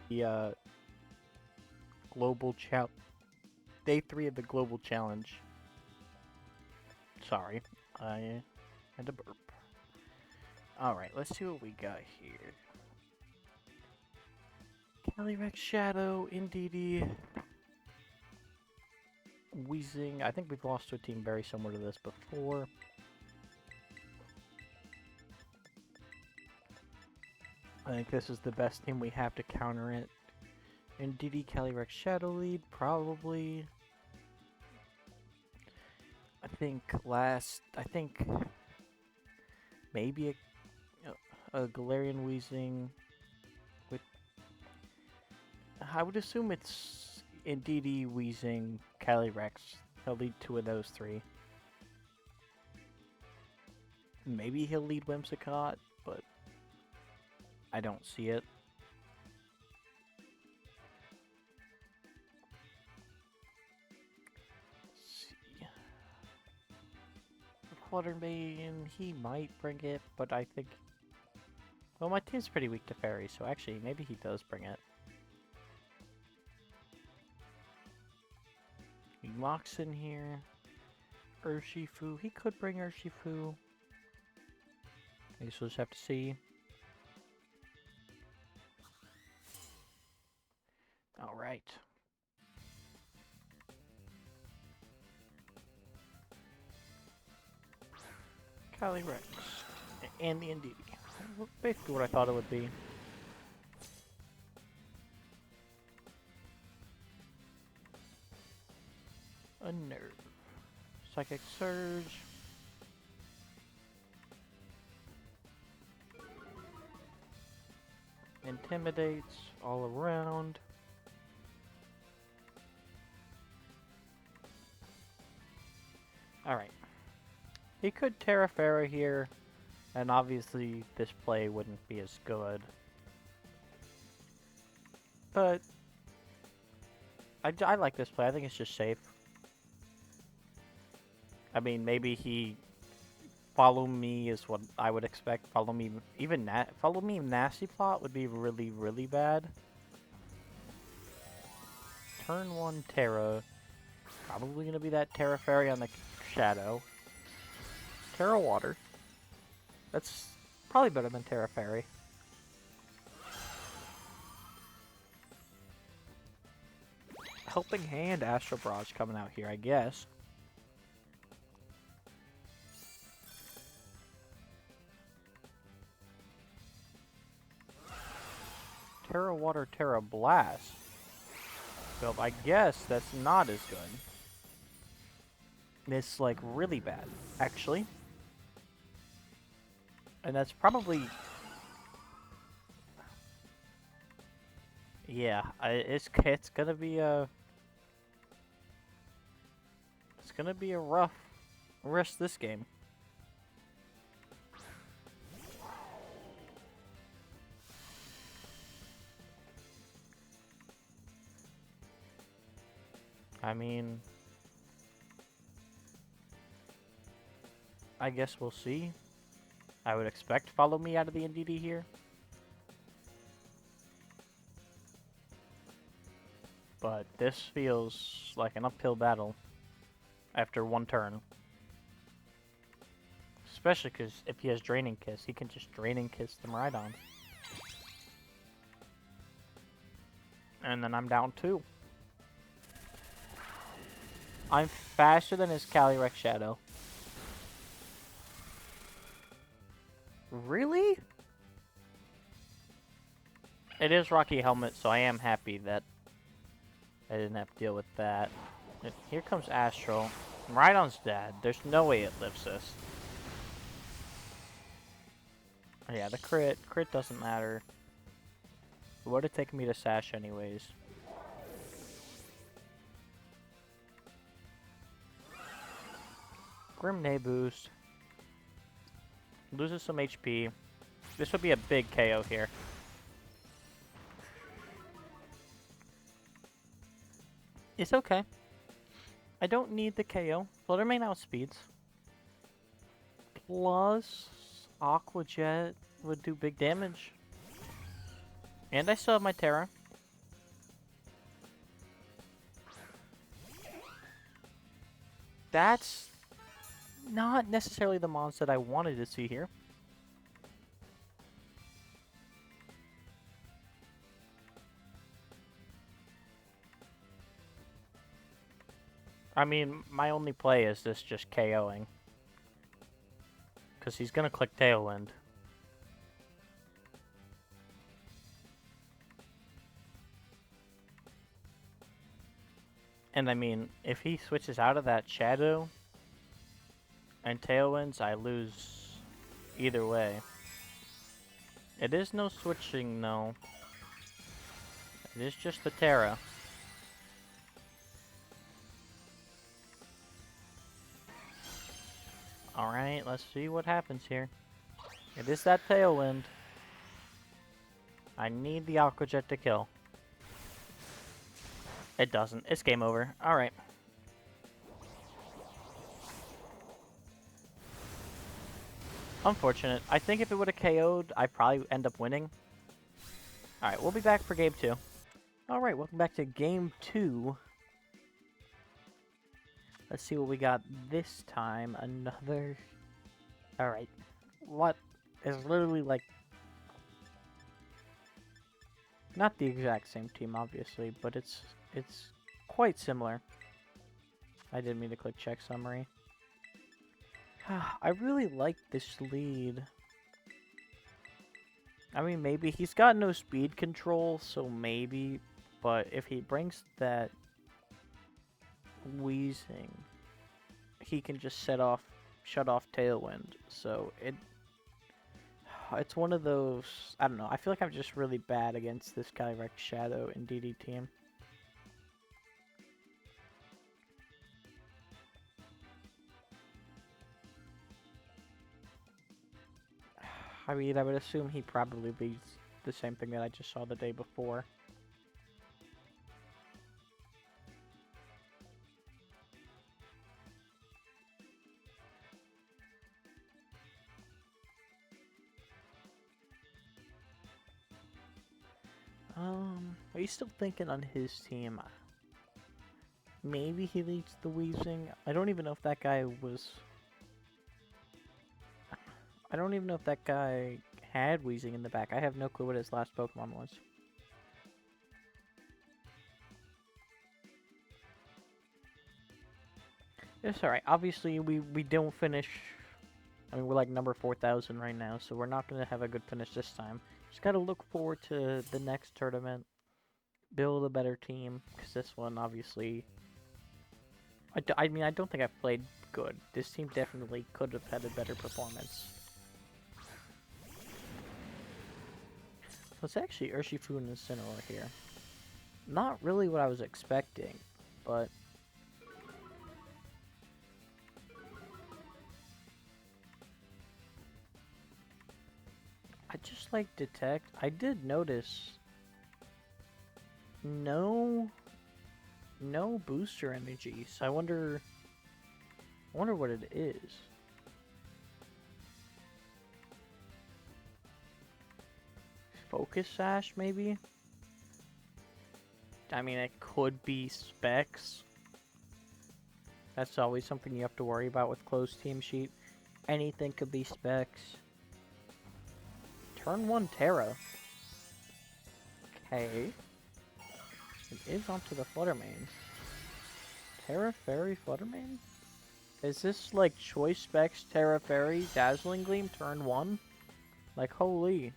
the global challenge. Day 3 of the global challenge. Sorry, I had to burp. Alright, let's see what we got here. Calyrex Shadow, Indeedee, Weezing. I think we've lost to a team very similar to this before. I think this is the best team we have to counter it. Indeedee, Calyrex Shadow lead, probably. I think maybe a Galarian Weezing with. I would assume it's Indeedee, Weezing, Calyrex. He'll lead two of those three. Maybe he'll lead Whimsicott, but I don't see it. Watermain, he might bring it, but I think... Well, my team's pretty weak to Fairy, so actually, maybe he does bring it. He locks in here. Urshifu, he could bring Urshifu. I guess we'll just have to see. Alright. Calyrex. And the Indeedee. Basically what I thought it would be. A Nerve. Psychic Surge. Intimidates all around. Alright. He could Terra Ferra here, and obviously this play wouldn't be as good. But I like this play. I think it's just safe. I mean, maybe he follow me is what I would expect. Follow me, follow me Nasty Plot would be really, really bad. Turn 1 Terra. Probably gonna be that Terra Fairy on the Shadow. Terra Water. That's probably better than Terra Fairy. Helping Hand Astral Barrage coming out here, I guess. Terra Water, Terra Blast. So I guess that's not as good. It's like really bad, actually. And that's probably... Yeah, it's gonna be a... It's gonna be a rough rest this game. I mean... I guess we'll see. I would expect follow me out of the Indeedee here. But this feels like an uphill battle after one turn. Especially because if he has Draining Kiss, he can just Draining Kiss them right on. And then I'm down 2. I'm faster than his Calyrex Shadow. Really? It is Rocky Helmet, so I am happy that I didn't have to deal with that. And here comes Astral. Rhydon's dead. There's no way it lives this. Yeah, the crit. Crit doesn't matter. It would have taken me to Sash anyways. Grim Nay boost. Loses some HP. This would be a big KO here. It's okay. I don't need the KO. Flutter Mane outspeeds. Plus, Aqua Jet would do big damage. And I still have my Terra. that's not necessarily the mons that I wanted to see here. I mean, my only play is this just KOing. Because he's going to click Tailwind. And I mean, if he switches out of that Shadow and Tailwinds, I lose either way. It is no switching, though. It is just the Terra. Alright, let's see what happens here. It is that Tailwind. I need the Aqua Jet to kill. It doesn't. It's game over. Alright. Unfortunate. I think if it would have KO'd, I'd probably end up winning. Alright, we'll be back for game 2. Alright, welcome back to game 2. Let's see what we got this time. Another... Alright. What is literally like... Not the exact same team, obviously, but it's quite similar. I didn't mean to click check summary. I really like this lead. I mean, maybe he's got no speed control, so maybe, but if he brings that wheezing, he can just shut off Tailwind. So it's one of those, I don't know, I feel like I'm just really bad against this direct Shadow and DD team. I mean, I would assume he probably beats the same thing that I just saw the day before. Are you still thinking on his team? Maybe he leads the wheezing. I don't even know if that guy was... I don't even know if that guy had wheezing in the back. I have no clue what his last Pokemon was. It's alright. Obviously, we don't finish... I mean, we're like number 4,000 right now, so we're not going to have a good finish this time. Just got to look forward to the next tournament. Build a better team, because this one, obviously... I mean, I don't think I've played good. This team definitely could have had a better performance. So it's actually Urshifu and Incineroar here. Not really what I was expecting, but... I just like Detect. I did notice... No booster energy, so I wonder what it is. Focus Sash, maybe? I mean, it could be Specs. That's always something you have to worry about with closed team sheet. Anything could be Specs. Turn 1 Terra. Okay. It is onto the Fluttermane. Terra Fairy Fluttermane? Is this like Choice Specs Terra Fairy Dazzling Gleam turn 1? Like, holy.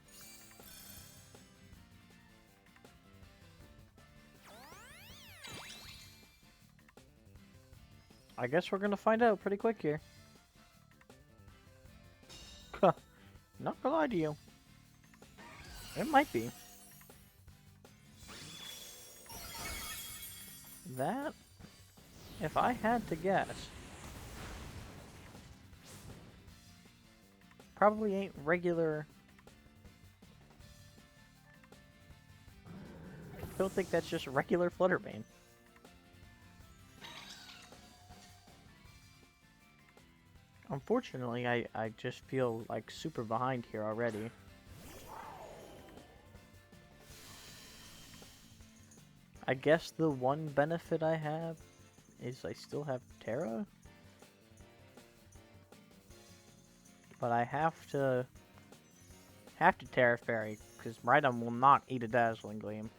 I guess we're gonna find out pretty quick here. Not gonna lie to you. It might be. That, if I had to guess, probably ain't regular. I don't think that's just regular Fluttermane. Unfortunately, I just feel like super behind here already. I guess the one benefit I have is I still have Terra. But I have to Terra Fairy, because Miraidon will not eat a Dazzling Gleam.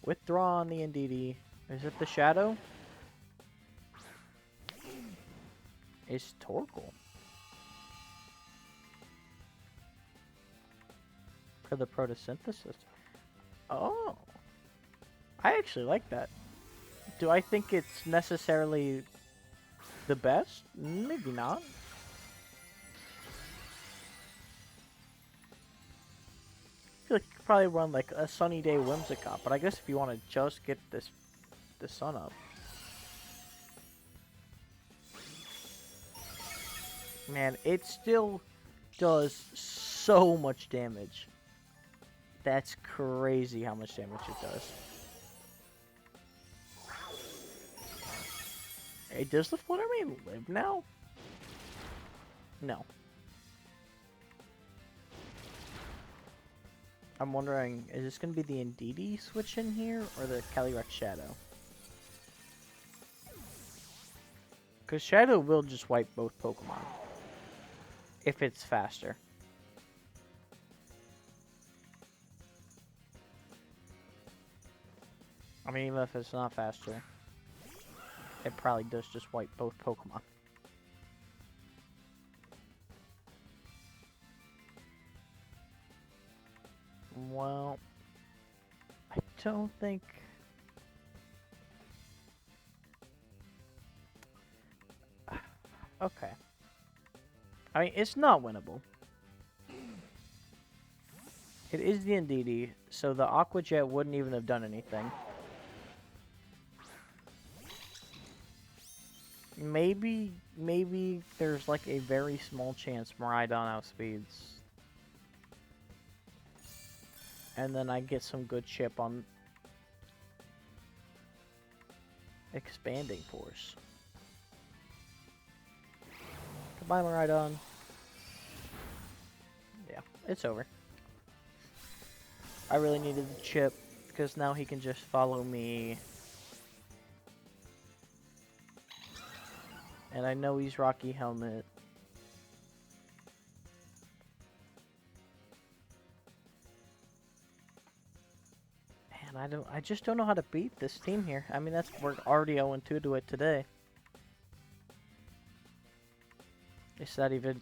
Withdraw on the Indeedee. Is it the Shadow? It's Torkoal. For the photosynthesis. Oh. I actually like that. Do I think it's necessarily the best? Maybe not. I feel like you could probably run like a Sunny Day Whimsicott, but I guess if you want to just get the sun up. Man, it still does so much damage. That's crazy how much damage it does. Hey, does the Fluttermane live now? No. I'm wondering, is this going to be the Indeedee switch in here, or the Calyrex Shadow? Because Shadow will just wipe both Pokemon. If it's faster. I mean, even if it's not faster, it probably does just wipe both Pokemon. Well, I don't think... Okay. I mean, it's not winnable. It is the Indeedee, so the Aqua Jet wouldn't even have done anything. Maybe there's like a very small chance Miraidon outspeeds. And then I get some good chip on Expanding Force. Goodbye, Miraidon. Yeah, it's over. I really needed the chip, because now he can just follow me. And I know he's Rocky Helmet. Man, I just don't know how to beat this team here. I mean, we're already 0-2 to it today. It's not even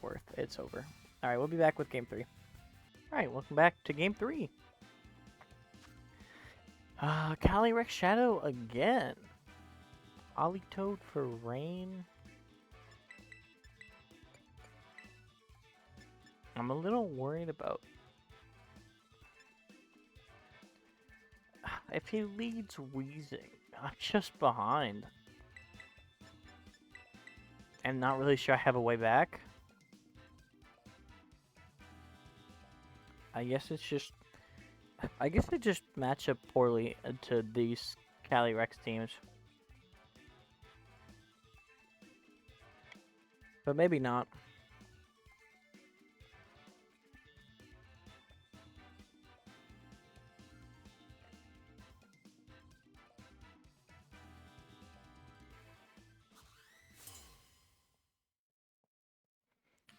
worth. It's over. Alright, we'll be back with game 3. Alright, welcome back to game 3. Calyrex Shadow again. Olitoad for rain. I'm a little worried about if he leads Wheezing. I'm just behind. And not really sure I have a way back. I guess they just match up poorly to these Calyrex teams. But maybe not.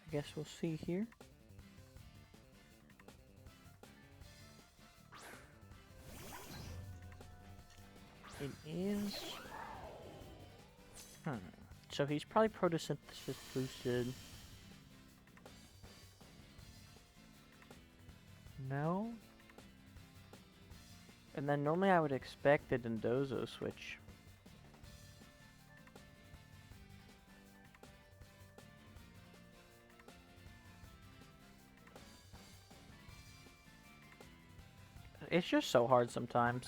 I guess we'll see here. It is... So he's probably photosynthesis boosted. No? And then normally I would expect the Dondozo switch. It's just so hard sometimes.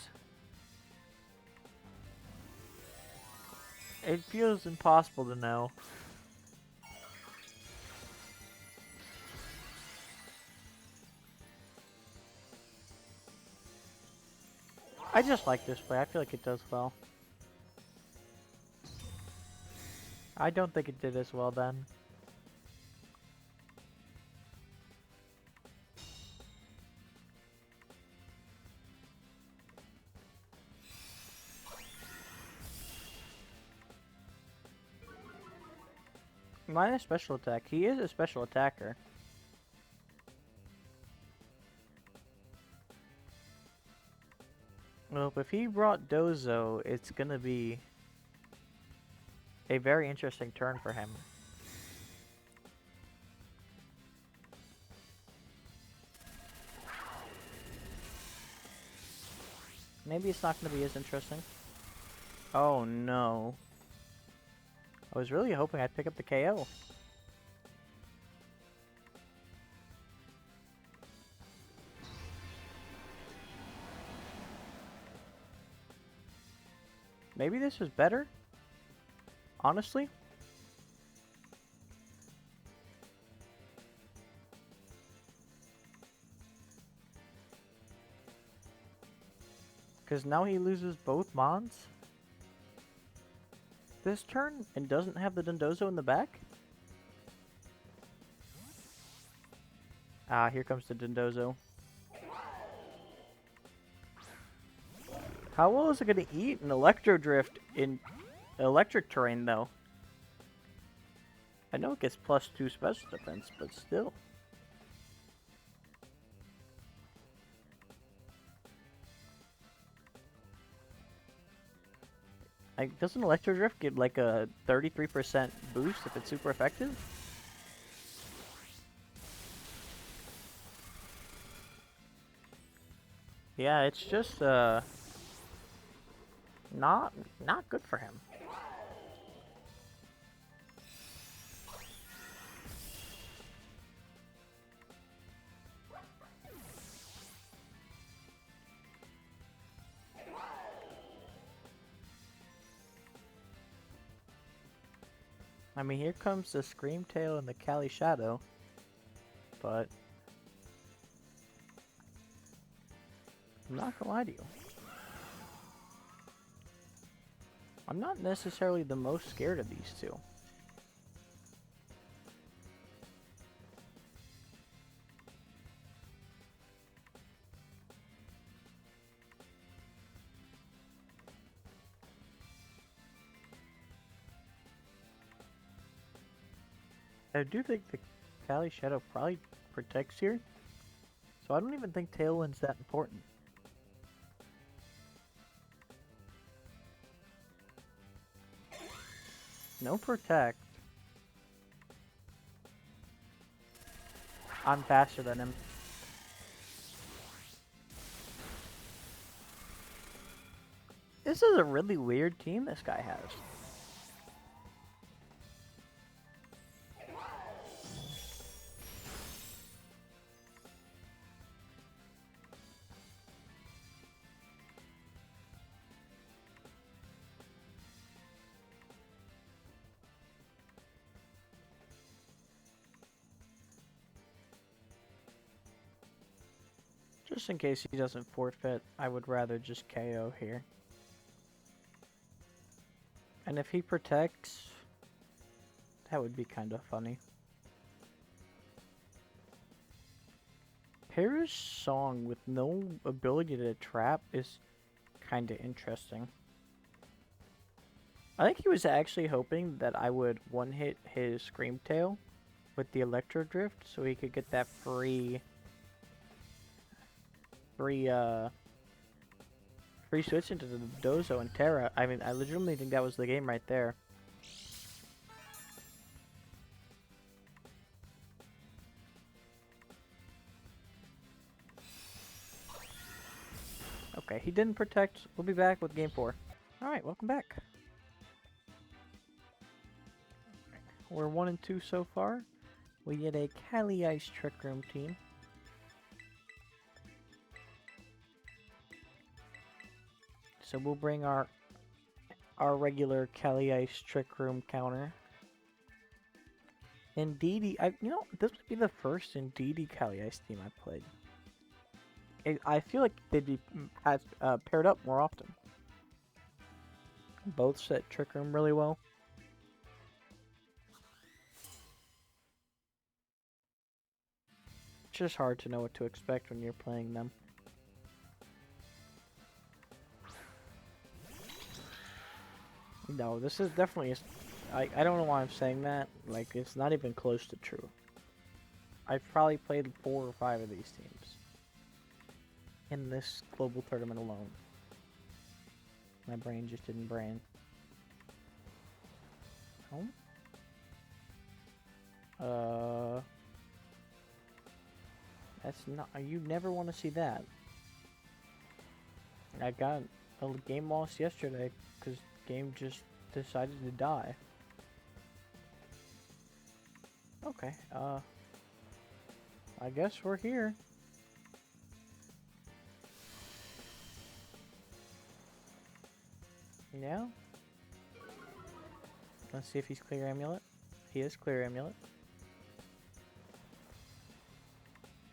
It feels impossible to know. I just like this play. I feel like it does well. I don't think it did as well then. minus special attack. He is a special attacker. Well, if he brought Dozo, it's gonna be a very interesting turn for him. Maybe it's not gonna be as interesting. Oh no. I was really hoping I'd pick up the KO. Maybe this was better? Honestly? Because now he loses both Mons this turn and doesn't have the Dondozo in the back? Ah, here comes the Dondozo. How well is it going to eat an Electro Drift in electric terrain, though? I know it gets +2 special defense, but still. Like, doesn't Electro Drift get like a 33% boost if it's super effective? Yeah, it's just not good for him. I mean, here comes the Scream Tail and the Cali Shadow, but I'm not gonna lie to you. I'm not necessarily the most scared of these two. I do think the Cali Shadow probably protects here, so I don't even think Tailwind's that important. No protect. I'm faster than him. This is a really weird team this guy has. Just in case he doesn't forfeit, I would rather just KO here. And if he protects, that would be kind of funny. Paris Song with no ability to trap is kind of interesting. I think he was actually hoping that I would one-hit his Scream Tail with the Electro Drift so he could get that free switch into the Dozo and Terra. I mean, I legitimately think that was the game right there. Okay, he didn't protect. We'll be back with game 4. Alright, welcome back. We're 1 and 2 so far. We get a Cali Ice Trick Room team. So we'll bring our regular Cali Ice Trick Room counter. Indeedee, you know, this would be the first Indeedee Cali Ice team I've played. I feel like they'd be paired up more often. Both set Trick Room really well. It's just hard to know what to expect when you're playing them. No, this is definitely I don't know why I'm saying that. Like, it's not even close to true. I've probably played 4 or 5 of these teams in this global tournament alone. My brain just didn't brain. Home? That's not. You never want to see that. I got a game lost yesterday because game just decided to die. Okay, I guess we're here. Yeah. Let's see if he's clear amulet. He is clear amulet.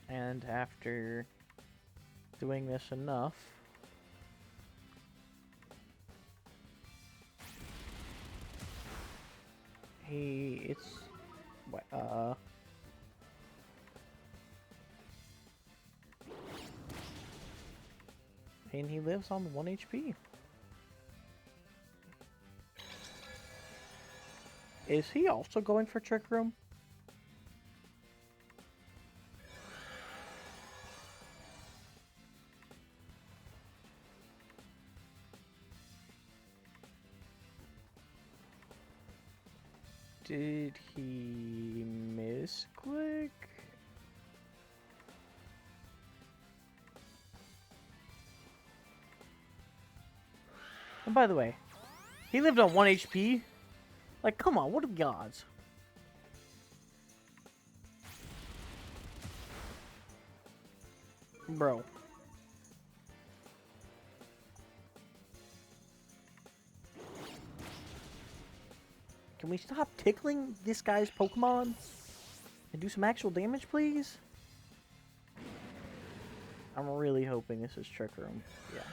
And after doing this enough, and he lives on 1 HP. Is he also going for Trick Room? Did he misclick? And by the way, he lived on 1 HP? Like, come on, what are the odds? Bro. Can we stop tickling this guy's Pokemon? And do some actual damage, please? I'm really hoping this is Trick Room. Yeah.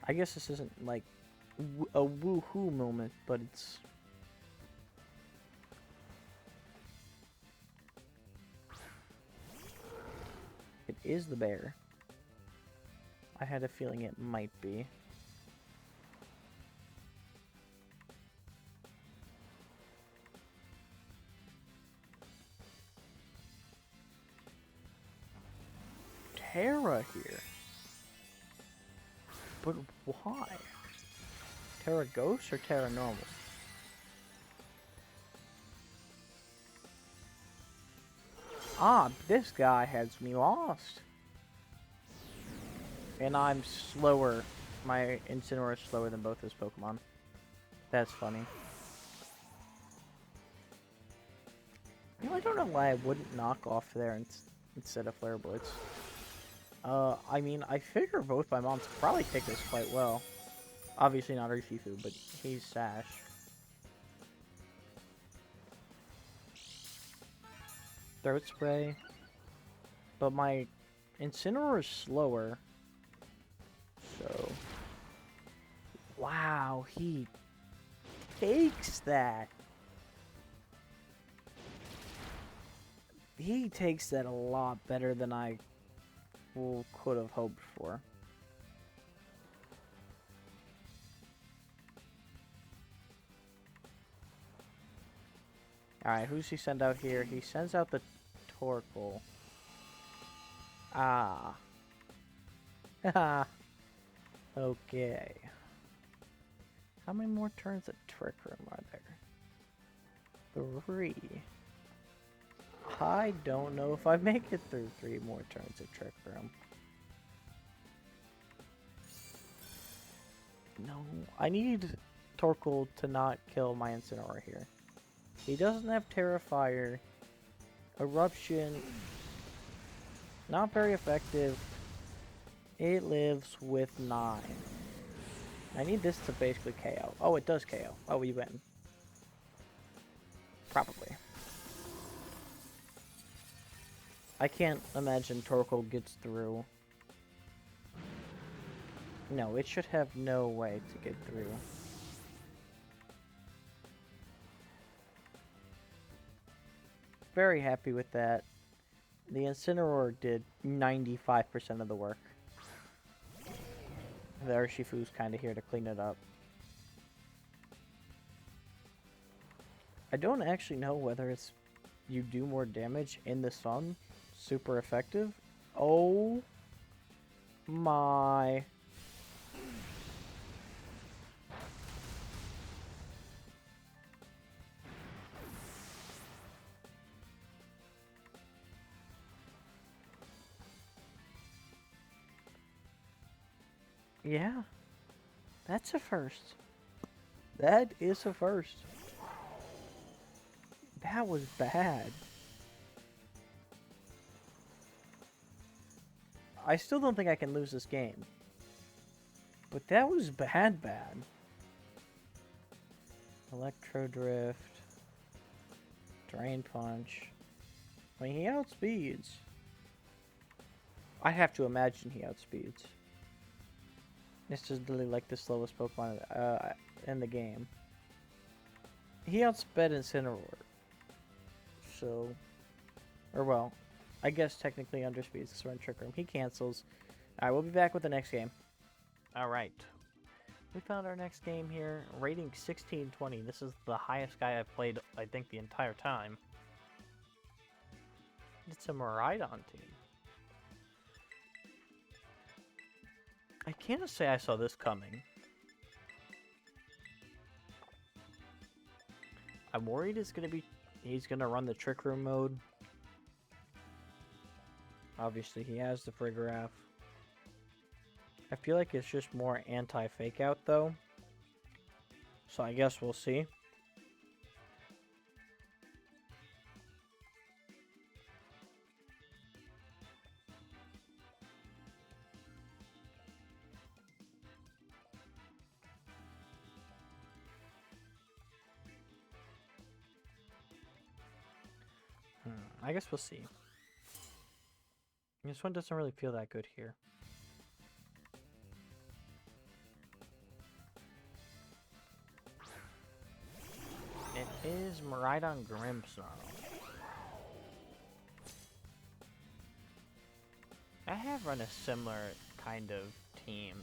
I guess this isn't, like, a woohoo moment, but it's... It is the bear. I had a feeling it might be. Terra here. But why? Terra Ghost or Terra Normal? Ah, this guy has me lost. And I'm slower. My Incineroar is slower than both his Pokemon. That's funny. You know, I don't know why I wouldn't knock off there instead of Flare Blitz. I mean, I figure both my moms could probably take this quite well. Obviously not Urshifu, but he's Sash. Throat Spray. But my Incineroar is slower. So... Wow, he takes that. He takes that a lot better than I could have hoped for. Alright, who's he send out here? He sends out the Torkoal. Ah. Haha. Okay. How many more turns of Trick Room are there? 3. I don't know if I make it through 3 more turns of Trick Room. No, I need Torkoal to not kill my Incineroar here. He doesn't have Terrifier. Eruption. Not very effective. It lives with 9. I need this to basically KO. Oh, it does KO. Oh, we win. Probably. I can't imagine Torkoal gets through. No, it should have no way to get through. Very happy with that. The Incineroar did 95% of the work. the Urshifu's kind of here to clean it up. I don't actually know whether it's you do more damage in the sun, super effective. Oh my. Yeah, that's a first. That is a first. That was bad. I still don't think I can lose this game. But that was bad. Electro Drift. Drain Punch. I mean, he outspeeds. I have to imagine he outspeeds. This is literally like the slowest Pokemon in the game. He outsped Incineroar. So, or well, I guess technically underspeeds the Surrender Trick Room. He cancels. Alright, we'll be back with the next game. Alright. We found our next game here. Rating 1620. This is the highest guy I've played, I think, the entire time. It's a Miraidon team. I can't say I saw this coming. I'm worried he's gonna run the Trick Room mode. Obviously, he has the Frigoraph. I feel like it's just more anti-fake out though. So I guess we'll see. I guess we'll see. This one doesn't really feel that good here. It is Miraidon Grimmsnarl. I have run a similar kind of team.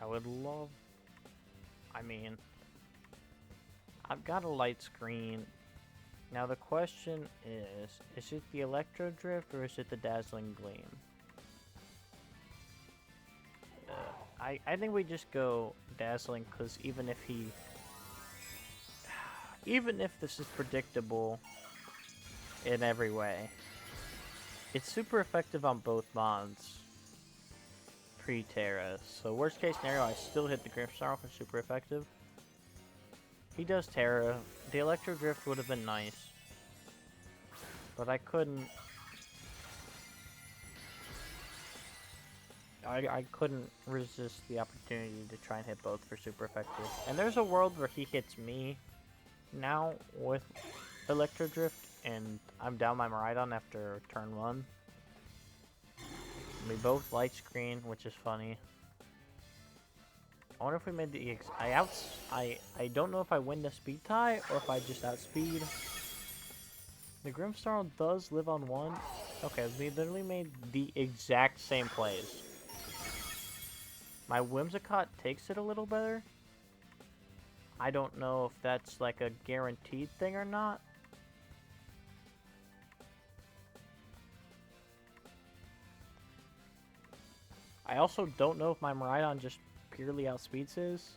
I would love... I mean... I've got a light screen. Now the question is it the Electro Drift or is it the Dazzling Gleam? I think we just go Dazzling, because even if this is predictable in every way, it's super effective on both mods pre-Terra. So worst case scenario, I still hit the Grimmsnarl for super effective. He does Terra. The Electro Drift would have been nice, but I couldn't. I couldn't resist the opportunity to try and hit both for super effective. And there's a world where he hits me now with Electro Drift, and I'm down my Miraidon after turn 1. We both light screen, which is funny. I wonder if we made the I don't know if I win the speed tie or if I just outspeed. The Grimmsnarl does live on 1. Okay, we literally made the exact same plays. My Whimsicott takes it a little better. I don't know if that's like a guaranteed thing or not. I also don't know if my Miraidon just purely outspeeds his.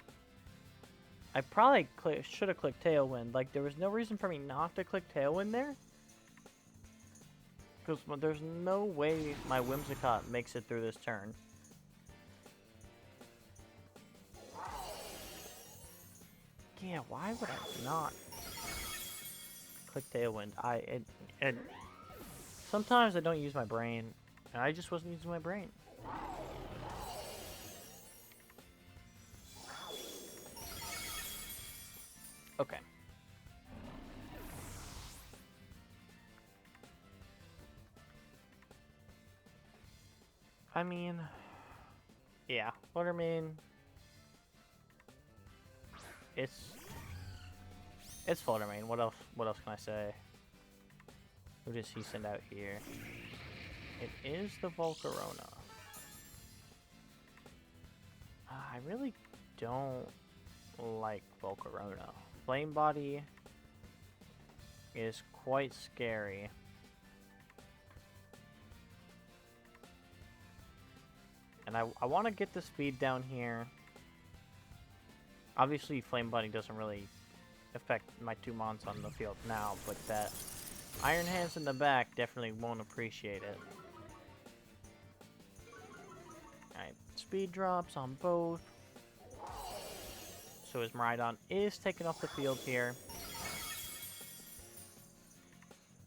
I probably should have clicked Tailwind. Like, there was no reason for me not to click Tailwind there. Because there's no way my Whimsicott makes it through this turn. Yeah, why would I not click Tailwind? And sometimes I don't use my brain, and I just wasn't using my brain. Okay. I mean, yeah, what I mean, it's Fluttermane. What else can I say? Who does he send out here? It is the Volcarona. I really don't like Volcarona. Flame Body is quite scary. And I want to get the speed down here. Obviously, Flame Body doesn't really affect my 2 mons on the field now, but that Iron Hands in the back definitely won't appreciate it. Alright, speed drops on both. So his Miraidon is taken off the field here.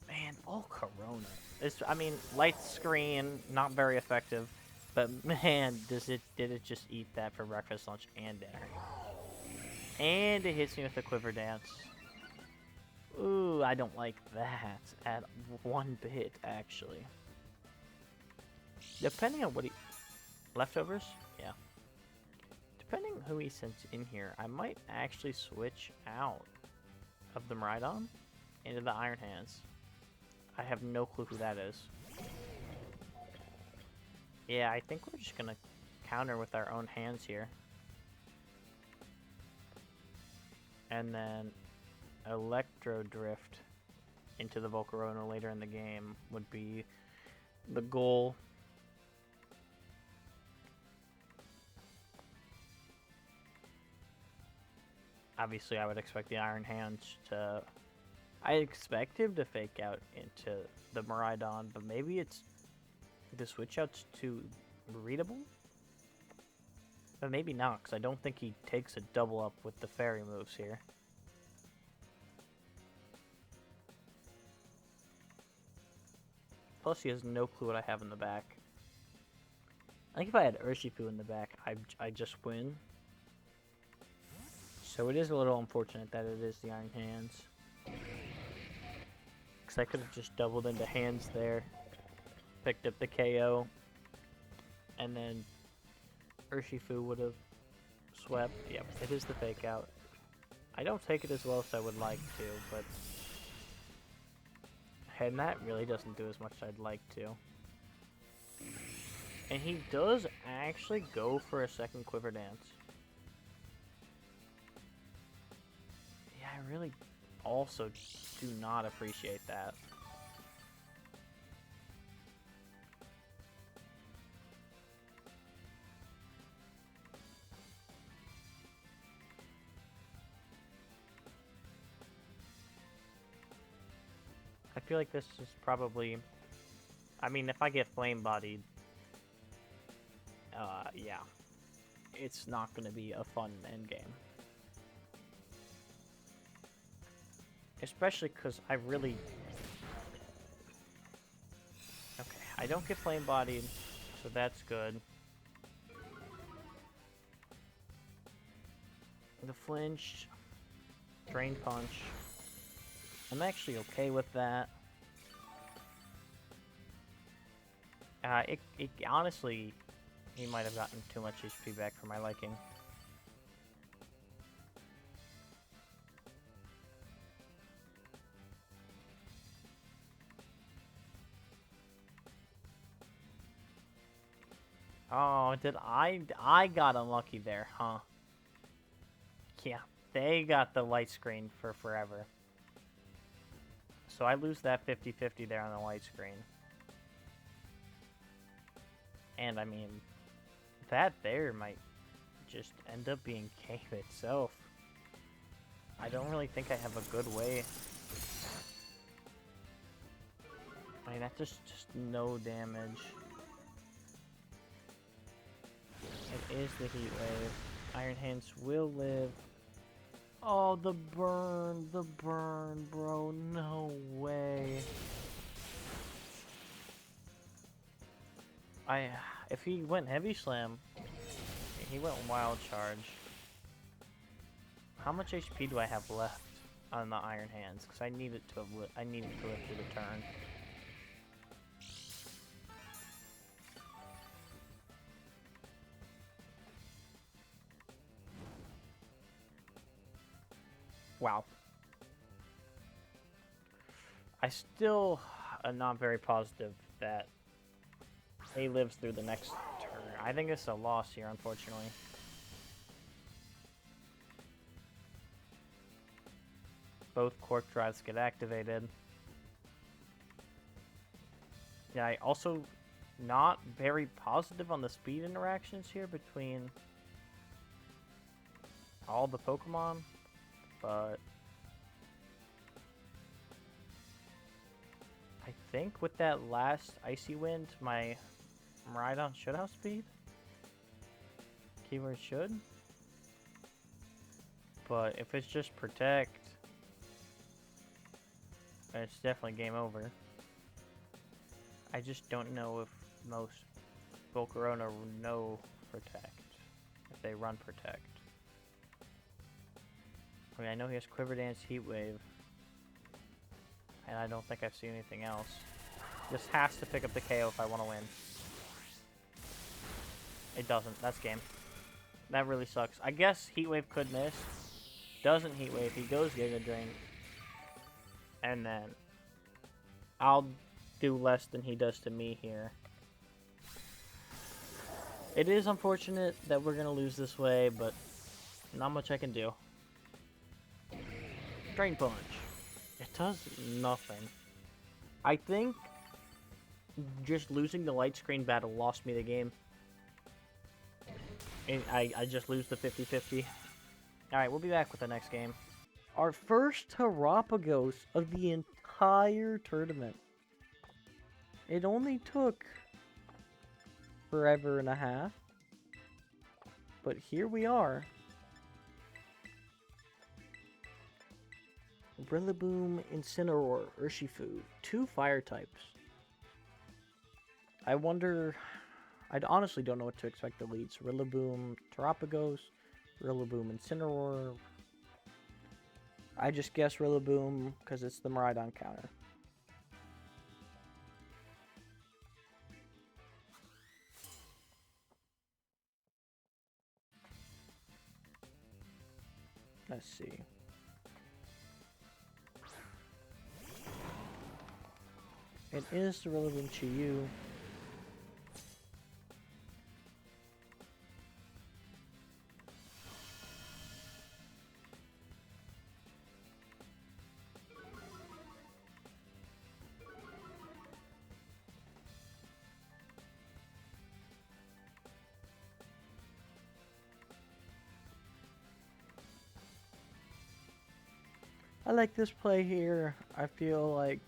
Man, Volcarona. I mean, light screen, not very effective. But man, did it just eat that for breakfast, lunch, and dinner. And it hits me with a Quiver Dance. Ooh, I don't like that at one bit, actually. Depending on what he... Leftovers? Yeah. Depending who he sends in here, I might actually switch out of the Miraidon into the Iron Hands. I have no clue who that is. Yeah, I think we're just gonna counter with our own hands here. And then Electro Drift into the Volcarona later in the game would be the goal. Obviously, I would expect the Iron Hands to... I expect him to fake out into the Miraidon, but maybe it's... the switch out's too readable? But maybe not, because I don't think he takes a double up with the fairy moves here. Plus, he has no clue what I have in the back. I think if I had Urshifu in the back, I just win. So it is a little unfortunate that it is the Iron Hands. Because I could have just doubled into hands there. Picked up the KO. And then Urshifu would have swept. Yep, it is the fake out. I don't take it as well as I would like to, but... and that really doesn't do as much as I'd like to. And he does actually go for a second Quiver Dance. Yeah, I really also do not appreciate that. I feel like this is probably... I mean, if I get flame bodied, yeah. It's not going to be a fun endgame. Especially because I really... Okay, I don't get flame bodied, so that's good. The flinch, drain punch. I'm actually okay with that. It honestly, he might have gotten too much HP back for my liking. Oh, I got unlucky there, huh? Yeah, they got the light screen for forever. So I lose that 50-50 there on the light screen. And I mean, that there might just end up being game itself. I don't really think I have a good way. I mean, that's just no damage. It is the heat wave. Iron Hands will live. Oh, the burn, bro. No way. If he went Heavy Slam, he went Wild Charge. How much HP do I have left on the Iron Hands? Because I need it to live through the turn. Wow. I still am not very positive that he lives through the next turn. I think it's a loss here, unfortunately. Both Quark Drives get activated. Yeah, I also not very positive on the speed interactions here between all the Pokemon, but I think with that last Icy Wind, my Miraidon should outspeed. Keyword should. But if it's just Protect, it's definitely game over. I just don't know if most Volcarona know Protect, if they run Protect. I mean, I know he has Quiver Dance, Heat Wave, and I don't think I've seen anything else. This has to pick up the KO if I want to win. It doesn't. That's game. That really sucks. I guess Heat Wave could miss. Doesn't Heat Wave. He goes Giga Drain. And then I'll do less than he does to me here. It is unfortunate that we're going to lose this way, but not much I can do. Drain Punch. It does nothing. I think just losing the light screen battle lost me the game. And I just lose the 50-50. Alright, we'll be back with the next game. Our first Terapagos of the entire tournament. It only took forever and a half. But here we are. Rillaboom, Incineroar, Urshifu. 2 fire types. I wonder... I honestly don't know what to expect the leads. Rillaboom, Terapagos, Rillaboom, Incineroar. I just guess Rillaboom because it's the Miraidon counter. Let's see. It is the Rillaboom Chi-Yu. I like this play here. I feel like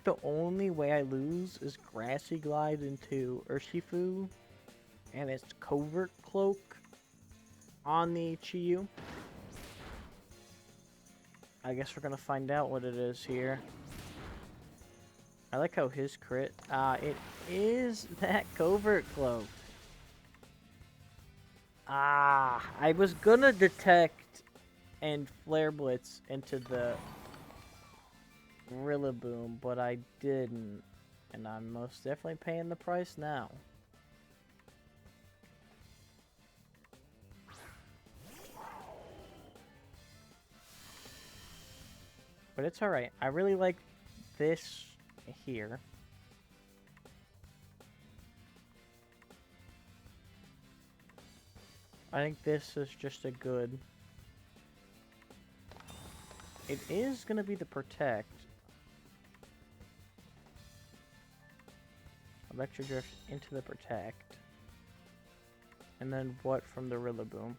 the only way I lose is Grassy Glide into Urshifu and its Covert Cloak on the Chi-Yu. I guess we're gonna find out what it is here. I like how his crit, it is that Covert Cloak. I was gonna detect and Flare Blitz into the Rillaboom, but I didn't. And I'm most definitely paying the price now. But it's alright. I really like this here. I think this is just a good... It is going to be the Protect. Electro Drift into the Protect. And then what from the Rillaboom?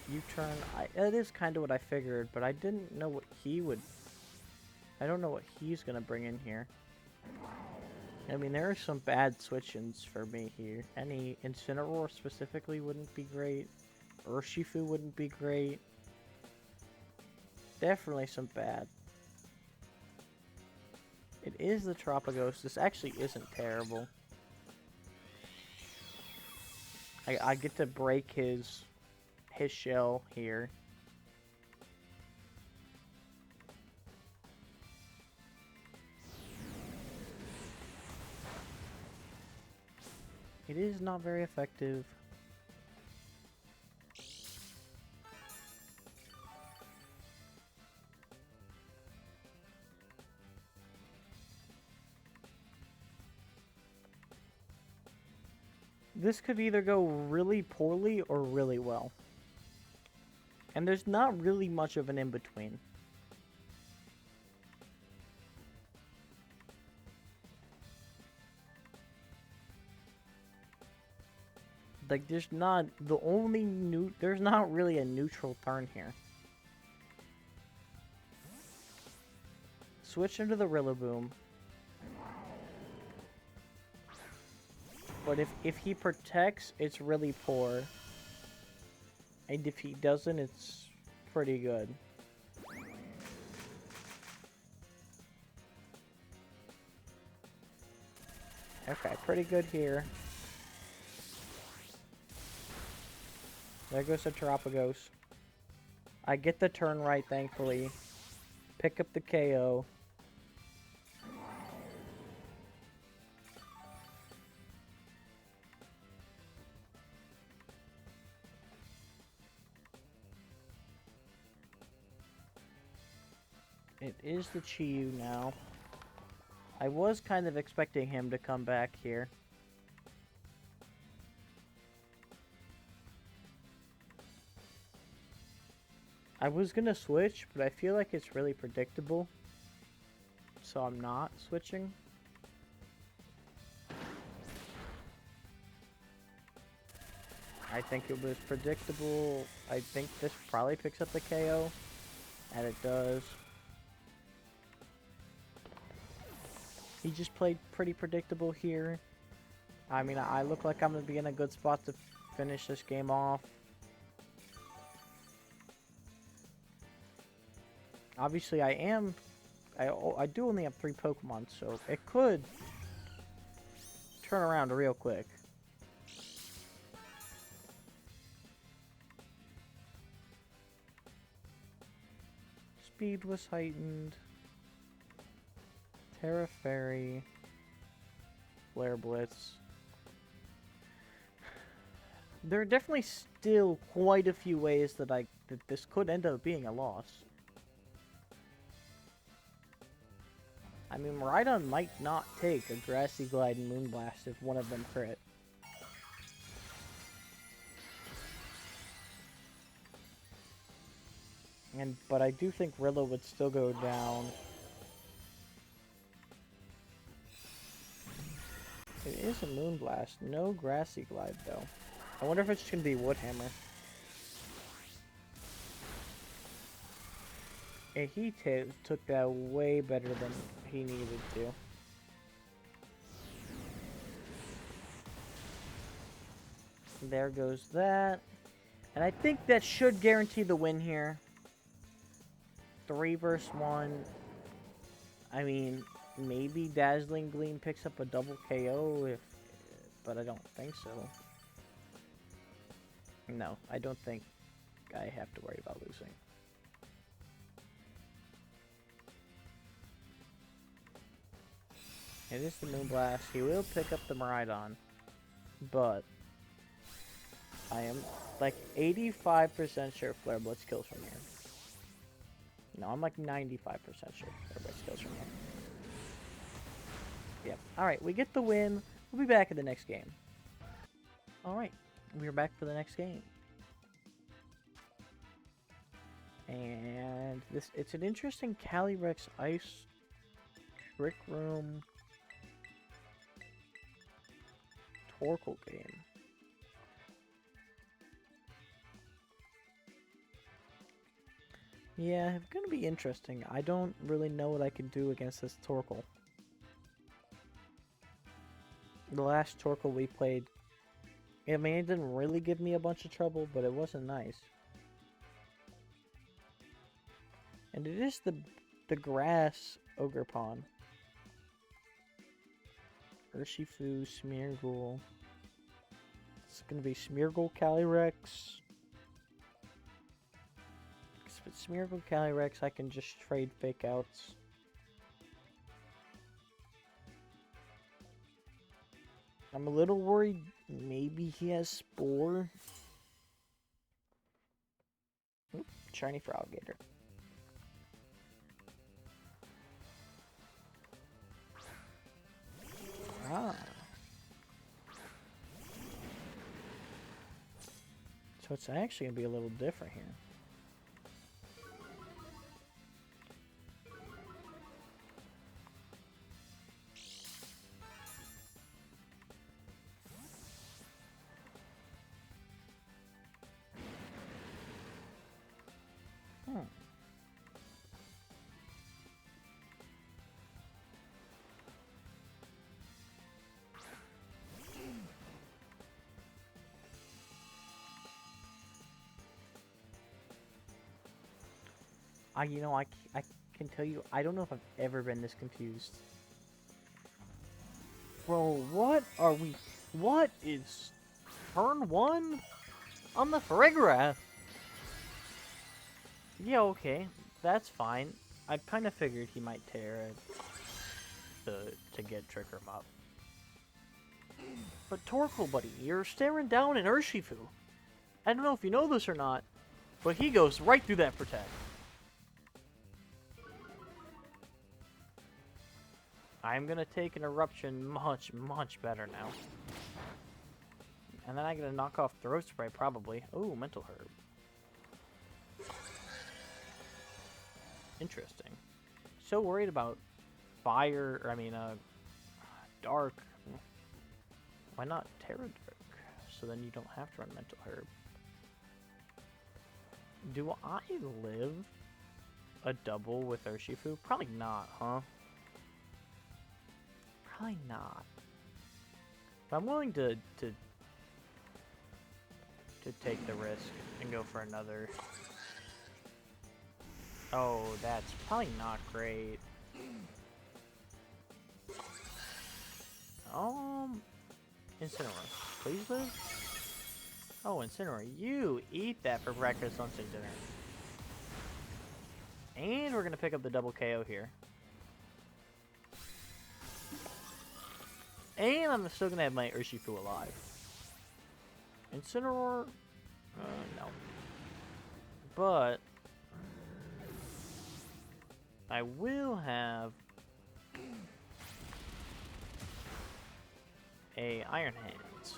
U-turn. That is kind of what I figured, but I didn't know what he would... I don't know what he's going to bring in here. I mean, there are some bad switch-ins for me here. Any Incineroar specifically wouldn't be great. Urshifu wouldn't be great. Definitely some bad. It is the Terapagos. This actually isn't terrible. I get to break his shell here. It is not very effective. This could either go really poorly or really well. And there's not really much of an in-between. Like, there's not there's not really a neutral turn here. Switch into the Rillaboom. But if he protects, it's really poor. And if he doesn't, it's pretty good. Okay, pretty good here. There goes the Terapagos. I get the turn right, thankfully. Pick up the KO. It is the Chi-Yu now. I was kind of expecting him to come back here. I was gonna switch, but I feel like it's really predictable. So I'm not switching. I think it was predictable. I think this probably picks up the KO. And it does. He just played pretty predictable here. I mean, I look like I'm going to be in a good spot to finish this game off. Obviously, I do only have 3 Pokemon, so it could turn around real quick. Speed was heightened. Terra Fairy. Flare Blitz. There are definitely still quite a few ways that this could end up being a loss. I mean, Miraidon might not take a Grassy Glide and Moonblast if one of them crit. But I do think Rilla would still go down. It is a Moonblast. No Grassy Glide, though. I wonder if it's going to be Woodhammer. Yeah, he took that way better than he needed to. There goes that. And I think that should guarantee the win here. 3 versus 1. I mean, maybe Dazzling Gleam picks up a double KO, but I don't think so. No, I don't think I have to worry about losing. It is the Moonblast. He will pick up the Miraidon, but I am like 85% sure Flare Blitz kills from here. No, I'm like 95% sure Flare Blitz kills from here. Yep. Alright, we get the win. We'll be back in the next game. Alright, we're back for the next game. And it's an interesting Calyrex Ice Trick Room Torkoal game. Yeah, it's gonna be interesting. I don't really know what I can do against this Torkoal. The last Torkoal we played, I mean, it didn't really give me a bunch of trouble, but it wasn't nice. And it is the grass Ogerpon. Urshifu, Smeargle. It's gonna be Smeargle, Calyrex. If it's Smeargle, Calyrex, I can just trade Fake Outs. I'm a little worried maybe he has Spore. Oop, shiny Froggator. Ah. So it's actually going to be a little different here. You know, I can tell you, I don't know if I've ever been this confused. Bro, what is turn 1 on the Farigiraf? Yeah, okay, that's fine. I kind of figured he might tear it to get Trigger him up. But Torkoal, buddy, you're staring down an Urshifu. I don't know if you know this or not, but he goes right through that Protect. I'm gonna take an Eruption much, much better now. And then I'm gonna knock off Throat Spray, probably. Ooh, Mental Herb. Interesting. So worried about fire, or dark. Why not Terra Dark? So then you don't have to run Mental Herb. Do I live a double with Urshifu? Probably not, huh? Probably not. But I'm willing to take the risk and go for another. Oh, that's probably not great. Incineroar, please live. Oh, Incineroar, you eat that for breakfast, lunch, and dinner. And we're gonna pick up the double KO here. And I'm still gonna have my Urshifu alive. Incineroar? No. But I will have a Iron Hands.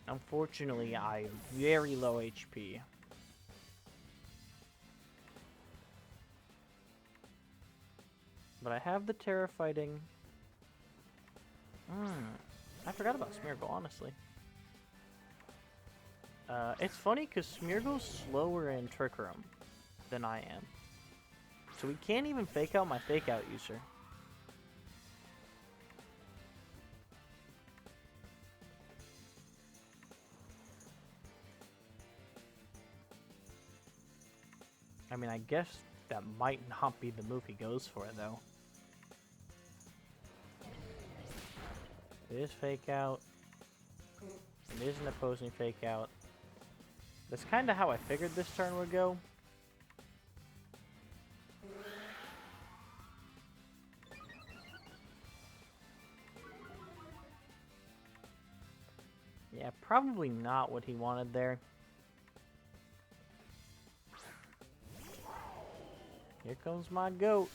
Unfortunately, I'm very low HP. But I have the Terra Fighting. I forgot about Smeargle, honestly. It's funny because Smeargle's slower in Trick Room than I am. So we can't even fake out my fake out user. I mean, I guess that might not be the move he goes for, though. It is fake out. It is an opposing fake out. That's kind of how I figured this turn would go. Yeah, probably not what he wanted there. Here comes my goat.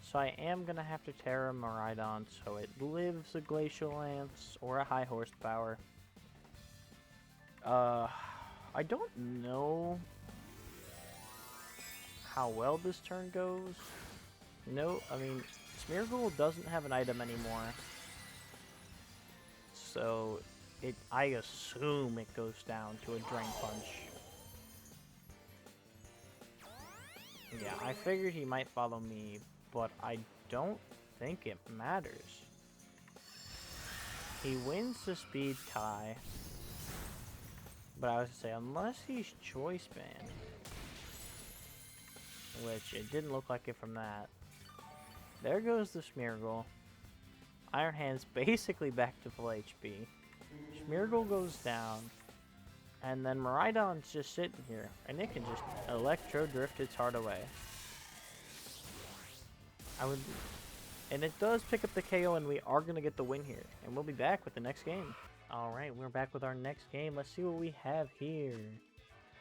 So I am going to have to Terra Miraidon so it lives a Glacial Lance or a high horsepower. I don't know how well this turn goes. No, I mean, Smeargle doesn't have an item anymore. So I assume it goes down to a Drain Punch. Yeah, I figured he might follow me, but I don't think it matters. He wins the speed tie. But I was gonna say, unless he's Choice Band, which it didn't look like it from that. There goes the Smeargle. Iron Hand's basically back to full HP. Smeargle goes down. And then Miraidon's just sitting here. And it can just Electro Drift its heart away. And it does pick up the KO, and we are going to get the win here. And we'll be back with the next game. Alright, we're back with our next game. Let's see what we have here.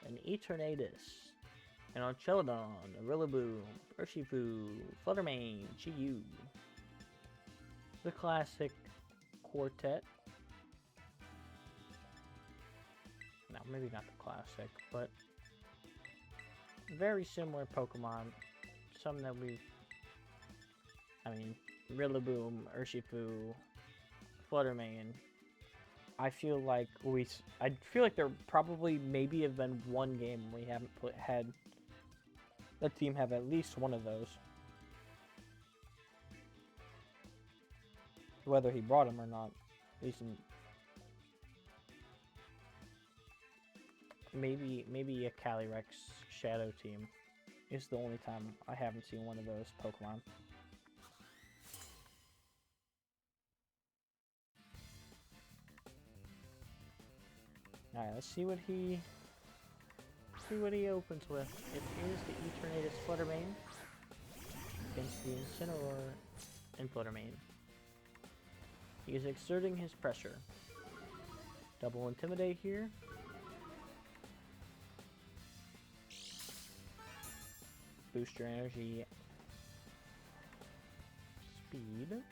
An Eternatus, an Archelodon, a Rillaboom, Urshifu, Fluttermane, Chi-Yu. The classic quartet. No, maybe not the classic, but very similar Pokemon. Some that we've... I mean, Rillaboom, Urshifu, Fluttermane. I feel like there probably maybe have been one game we haven't had the team have at least one of those. Whether he brought him or not, at least maybe a Calyrex Shadow team is the only time I haven't seen one of those Pokemon. Alright, let's see what he opens with. It is the Eternatus Fluttermane against the Incineroar and Fluttermane. He is exerting his pressure. Double Intimidate here. Boost your energy. Speed.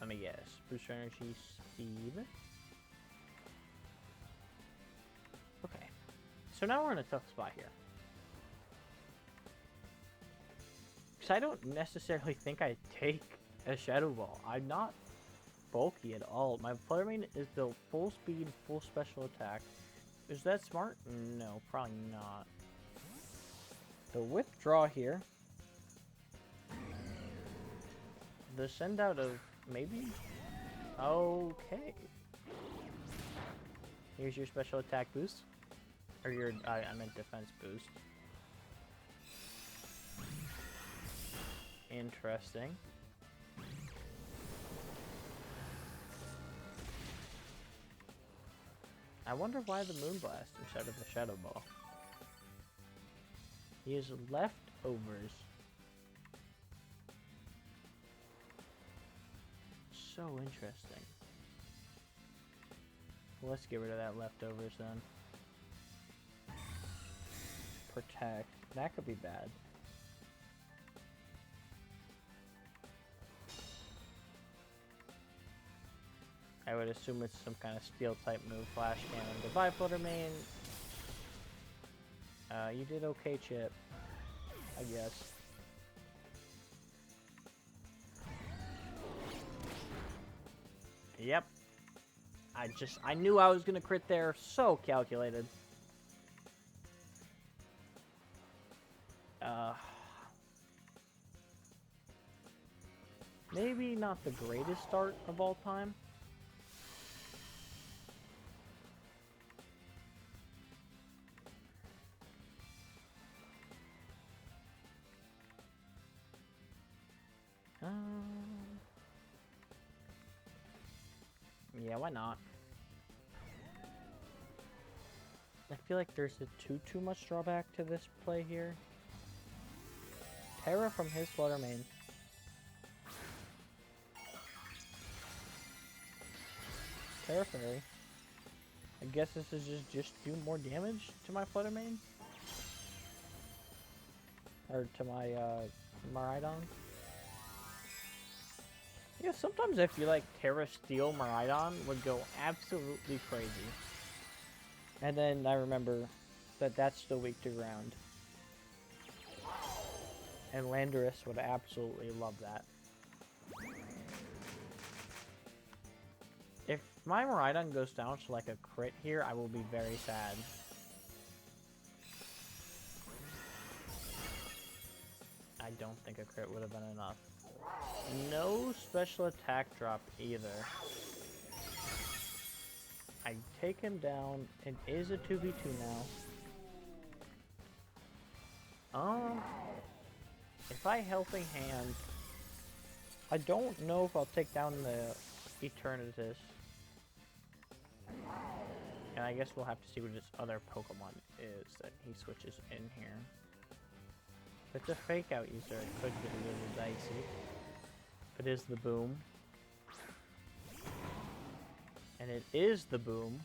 Let me guess. Boost your energy, speed. Okay. So now we're in a tough spot here. Because I don't necessarily think I take a Shadow Ball. I'm not bulky at all. My Fluttermane is built full speed, full special attack. Is that smart? No, probably not. The withdraw here. The send out of maybe? Okay. Here's your special attack boost. Or your, I meant defense boost. Interesting. I wonder why the Moonblast instead of the Shadow Ball. He has leftovers. So interesting. Let's get rid of that leftovers then. Protect. That could be bad. I would assume it's some kind of steel type move. Flash Cannon. Goodbye, Fluttermane. You did okay, Chip. I guess. Yep. I knew I was gonna crit there. So calculated. Maybe not the greatest start of all time. Yeah, why not? I feel like there's too much drawback to this play here. Terra from his Fluttermane. Terra Fairy. I guess this is just do more damage to my Fluttermane? Or to my Miraidon? Yeah, sometimes I feel like Terra Steel Miraidon would go absolutely crazy. And then I remember that that's still weak to ground. And Landorus would absolutely love that. If my Miraidon goes down to like a crit here, I will be very sad. I don't think a crit would have been enough. No special attack drop either. I take him down. It is a 2v2 now. If I Helping Hand, I don't know if I'll take down the Eternatus. And I guess we'll have to see what his other Pokemon is that he switches in here. If it's a fake out user, it could get a little dicey. If it is the Boom. And it is the boom.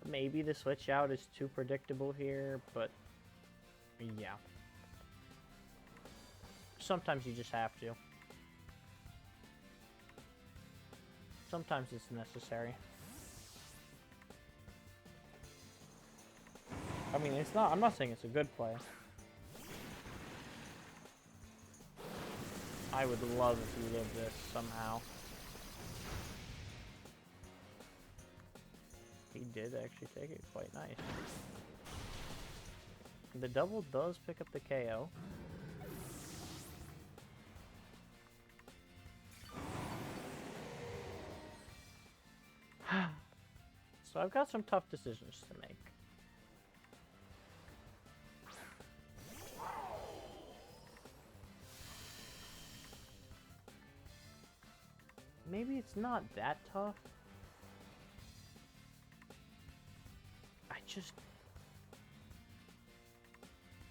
Maybe the switch out is too predictable here, but yeah. Sometimes you just have to. Sometimes it's necessary. I mean, it's not, I'm not saying it's a good play. I would love if you lived this somehow. He did actually take it quite nice. The double does pick up the KO. So I've got some tough decisions to make. Maybe it's not that tough.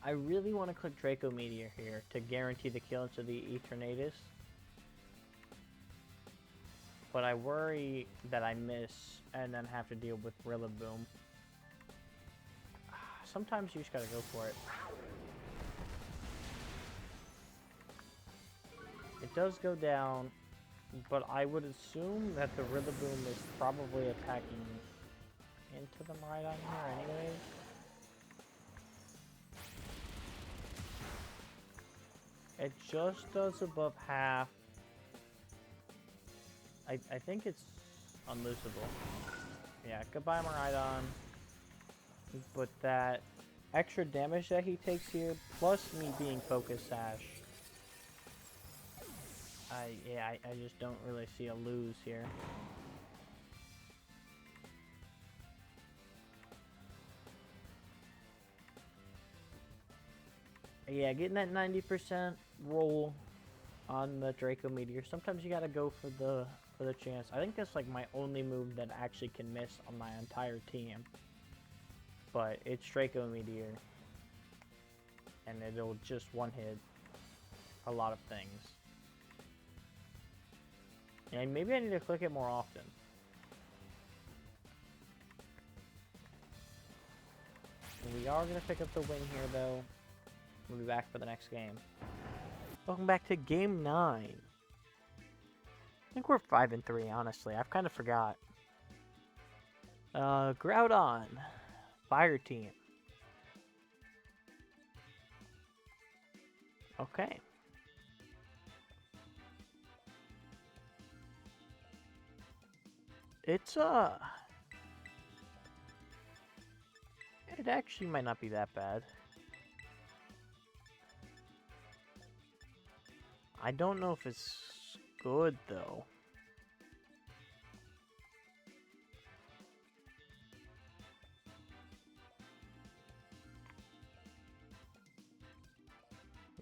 I really want to click Draco Meteor here to guarantee the kill into the Eternatus. But I worry that I miss and then have to deal with Rillaboom. Sometimes you just gotta go for it. It does go down, but I would assume that the Rillaboom is probably attacking into the Miraidon here anyways. It just does above half. I think it's unlosable. Yeah, goodbye Miraidon. But that extra damage that he takes here, plus me being Focus Sash, I just don't really see a lose here. Yeah, getting that 90% roll on the Draco Meteor. Sometimes you gotta go for the chance. I think that's like my only move that actually can miss on my entire team. But it's Draco Meteor. And it'll just one hit a lot of things. And maybe I need to click it more often. We are gonna pick up the win here though. We'll be back for the next game. Welcome back to game 9. I think we're 5-3, honestly. I've kind of forgot. Groudon. Fire team. Okay. It's, it actually might not be that bad. I don't know if it's good, though.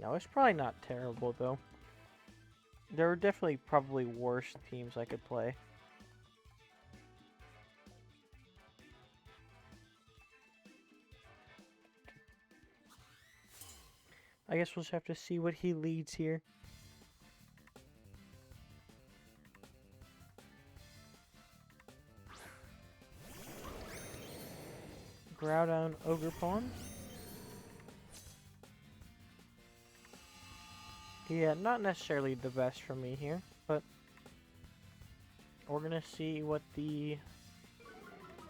No, it's probably not terrible, though. There are definitely probably worse teams I could play. I guess we'll just have to see what he leads here. Groudon, Ogerpon. Yeah, not necessarily the best for me here, but we're gonna see what the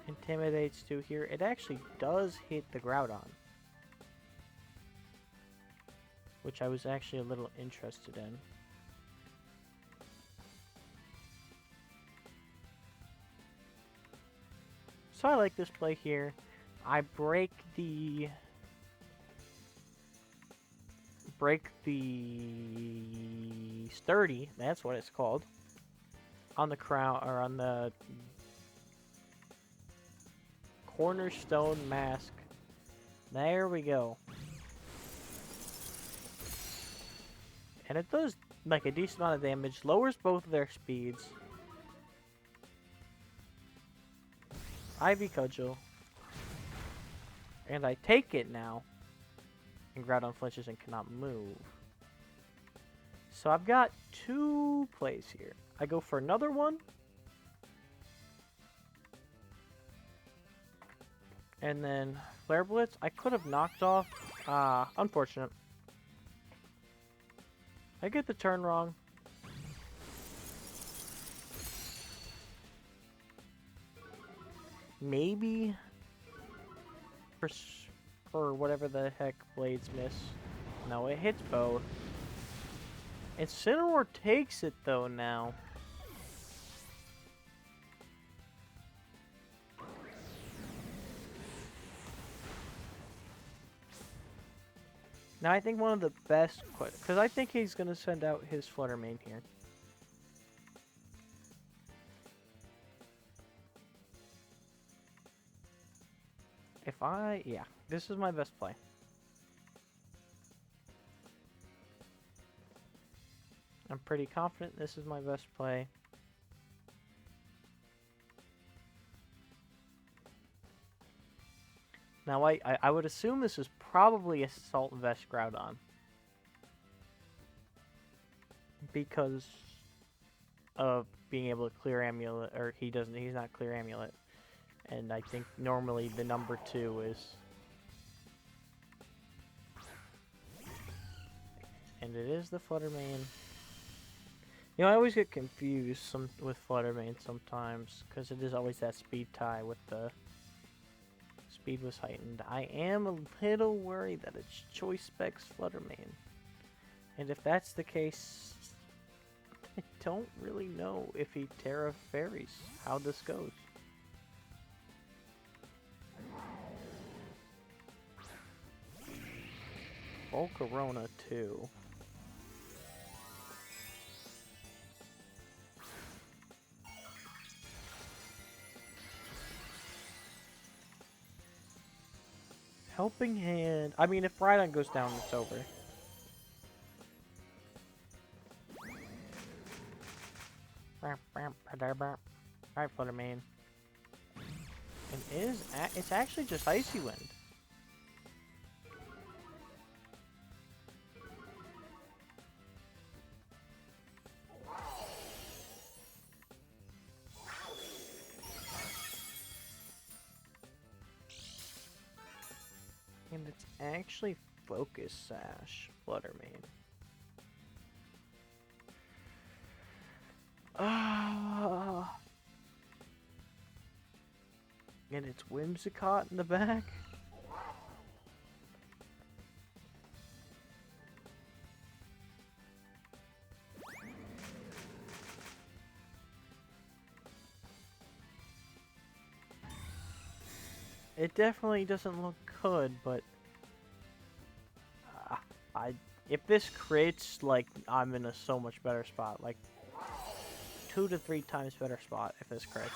Intimidates do here. It actually does hit the Groudon, which I was actually a little interested in. So I like this play here. I break the sturdy, that's what it's called, on the crown, or on the cornerstone mask. There we go. And it does like a decent amount of damage, lowers both of their speeds. Ivy Cudgel. And I take it now. And Groudon flinches and cannot move. So I've got 2 plays here. I go for another one. And then Flare Blitz. I could have knocked off. Unfortunate. I get the turn wrong. Maybe for whatever the heck blades miss. No, it hits both. Incineroar takes it though now. Now I think one of the best, because I think he's going to send out his Flutter Mane here. Yeah, this is my best play. I'm pretty confident this is my best play. Now, I would assume this is probably Assault Vest Groudon. Because of being able to clear Amulet, or he's not clear Amulet. And I think normally the number 2 is... And it is the Flutter Mane. You know, I always get confused with Flutter Mane sometimes, because it is always that speed tie with the... Speed was heightened. I am a little worried that it's Choice Specs Flutter Mane. And if that's the case, I don't really know if he Terra Fairies, how this goes. Volcarona 2. Helping Hand. I mean, if Rhydon goes down, it's over. Alright, Flutter Mane. And it's actually just Icy Wind. And it's actually Focus Sash, Flutter Mane. And it's Whimsicott in the back. It definitely doesn't look good, but if this crits, like, I'm in a so much better spot, like 2 to 3 times better spot if this crits.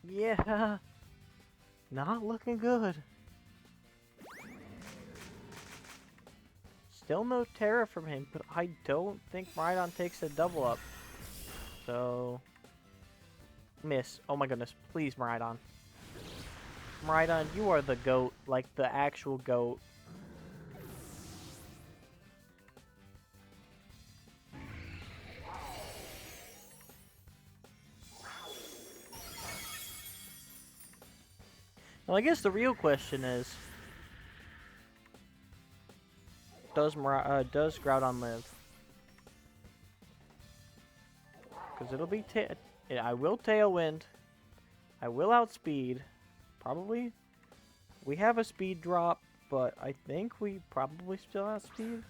Yeah, not looking good. Still no Terra from him, but I don't think Rhydon takes a double up. So... Miss. Oh my goodness. Please, Rhydon. Rhydon, you are the GOAT. Like, the actual GOAT. Well, I guess the real question is... Does Groudon live? Because it'll be... I will Tailwind. I will Outspeed. Probably. We have a speed drop, but I think we probably still Outspeed.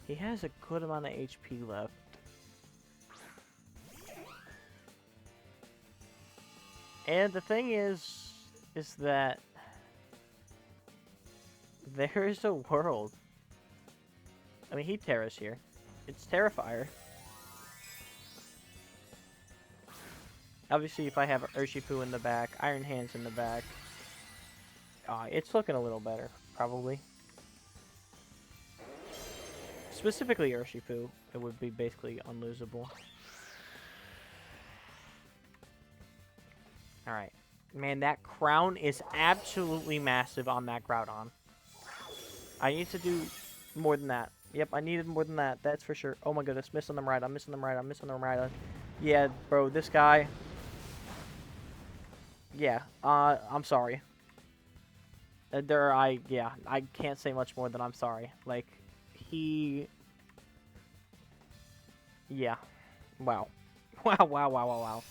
He has a good amount of HP left. And the thing is that there is a world. I mean, he Terra's here. It's Terrifier. Obviously, if I have Urshifu in the back, Iron Hands in the back, it's looking a little better, probably. Specifically Urshifu, it would be basically unlosable. Alright. Man, that crown is absolutely massive on that Groudon. I need to do more than that. Yep, I needed more than that. That's for sure. Oh my goodness, missing them right. I'm missing them right. I'm missing them right. Yeah, bro, this guy. Yeah, I'm sorry. Yeah, I can't say much more than I'm sorry. Like, yeah. Wow. Wow, wow, wow, wow, wow.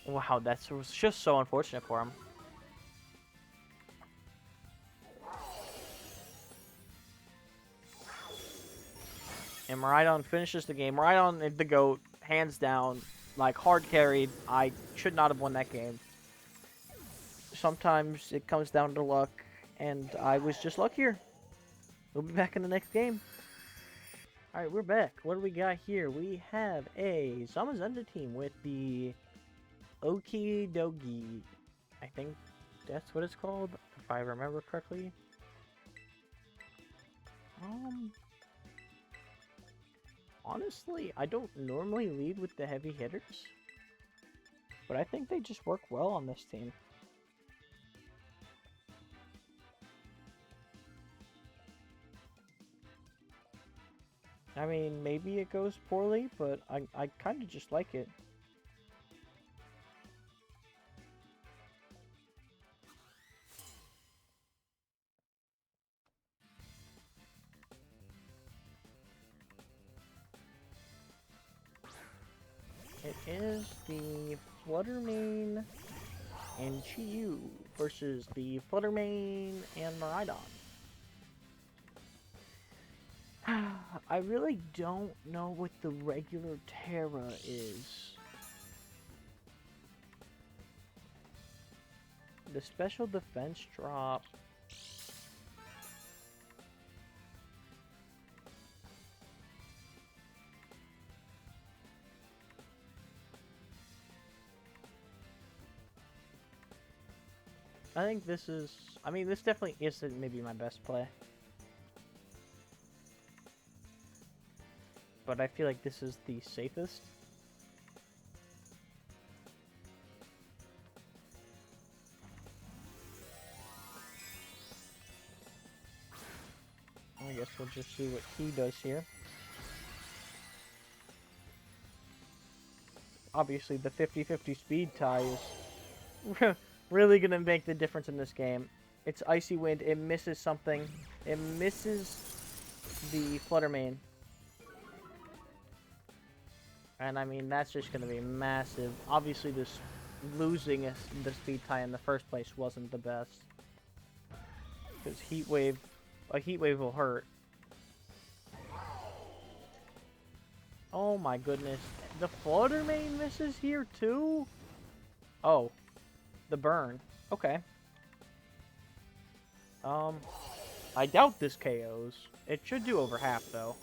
Wow, that was just so unfortunate for him. And Miraidon finishes the game. Miraidon is the GOAT, hands down. Like, hard carried. I should not have won that game. Sometimes it comes down to luck, and I was just luckier. We'll be back in the next game. Alright, we're back. What do we got here? We have a Zamazenta team with the Okidogi. I think that's what it's called, if I remember correctly. Honestly, I don't normally lead with the heavy hitters, but I think they just work well on this team. I mean, maybe it goes poorly, but I kind of just like it. It is the Fluttermane and Chi-Yu versus the Fluttermane and Miraidon. I really don't know what the regular Terra is. The special defense drop. I think this is... I mean, this definitely isn't maybe my best play. But I feel like this is the safest. I guess we'll just see what he does here. Obviously, the 50-50 speed tie is really going to make the difference in this game. It's Icy Wind. It misses something. It misses the Fluttermane. And I mean, that's just going to be massive. Obviously, this losing the speed tie in the first place wasn't the best. Because a Heat Wave will hurt. Oh my goodness. The Fluttermane misses here too? Oh. The burn. Okay. I doubt this KOs. It should do over half though.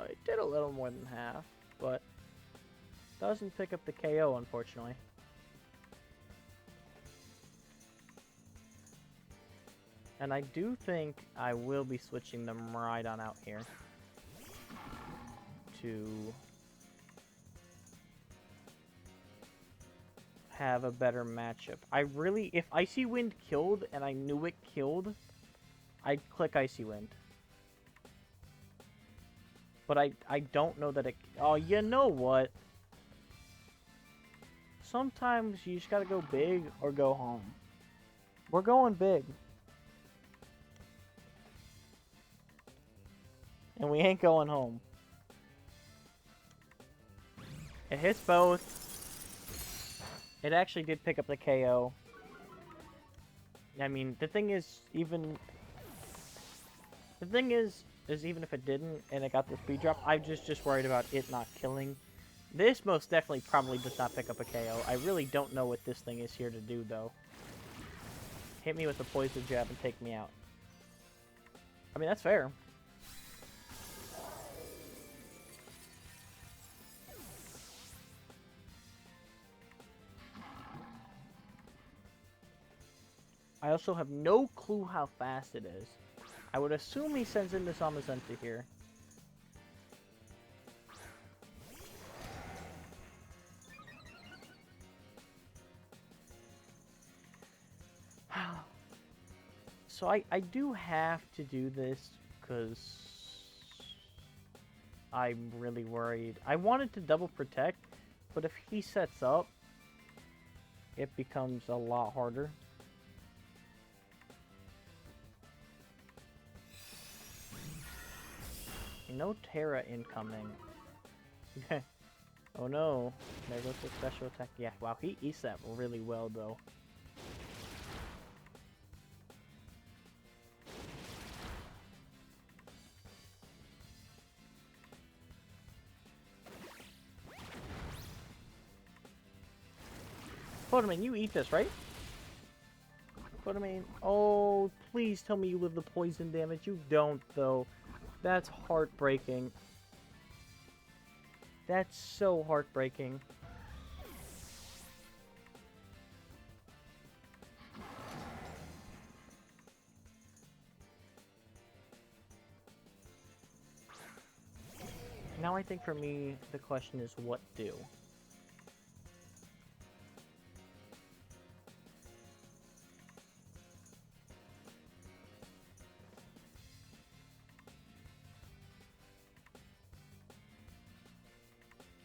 It did a little more than half, but doesn't pick up the KO, unfortunately. And I do think I will be switching the Miraidon out here to have a better matchup. If Icy Wind killed and I knew it killed, I'd click Icy Wind. But I don't know that it... Oh, you know what? Sometimes you just gotta go big or go home. We're going big. And we ain't going home. It hits both. It actually did pick up the KO. I mean, the thing is, even if it didn't and it got the speed drop, I'm just worried about it not killing. This most definitely probably does not pick up a KO. I really don't know what this thing is here to do, though. Hit me with a poison jab and take me out. I mean, that's fair. I also have no clue how fast it is. I would assume he sends in the Zamazenta here. So I do have to do this because I'm really worried. I wanted to double protect, but if he sets up, it becomes a lot harder. No Terra incoming. Oh no, there goes the special attack. Yeah, wow, he eats that really well though. Pokémon, you eat this, right? Pokémon, oh, please tell me you live the poison damage. You don't, though. That's heartbreaking. That's so heartbreaking. Now I think for me, the question is what do?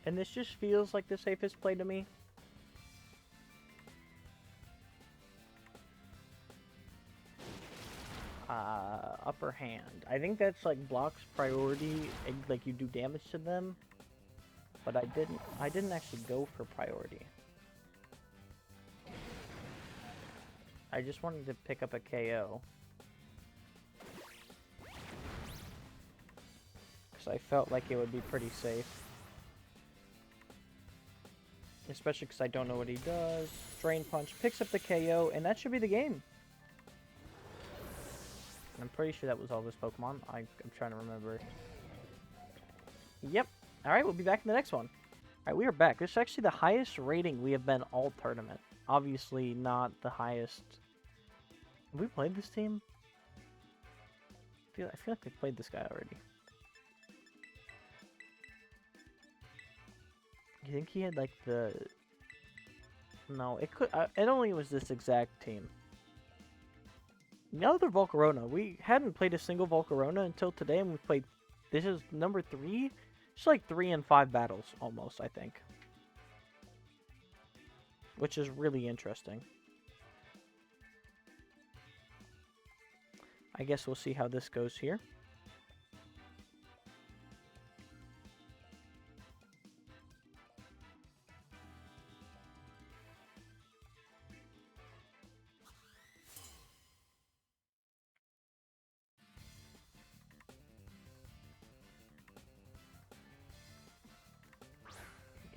And this just feels like the safest play to me. Upper hand. I think that's like blocks priority, like you do damage to them. But I didn't actually go for priority. I just wanted to pick up a KO. Because I felt like it would be pretty safe. Especially because I don't know what he does. Drain Punch picks up the KO, and that should be the game. I'm pretty sure that was all this Pokemon. I'm trying to remember. Yep. Alright, we'll be back in the next one. Alright, we are back. This is actually the highest rating we have been all tournament. Obviously not the highest. Have we played this team? I feel like we played this guy already. You think he had like the... No, it could... it only was this exact team. The other Volcarona. We hadn't played a single Volcarona until today, and we played... This is number 3? It's like 3 in 5 battles, almost, I think. Which is really interesting. I guess we'll see how this goes here.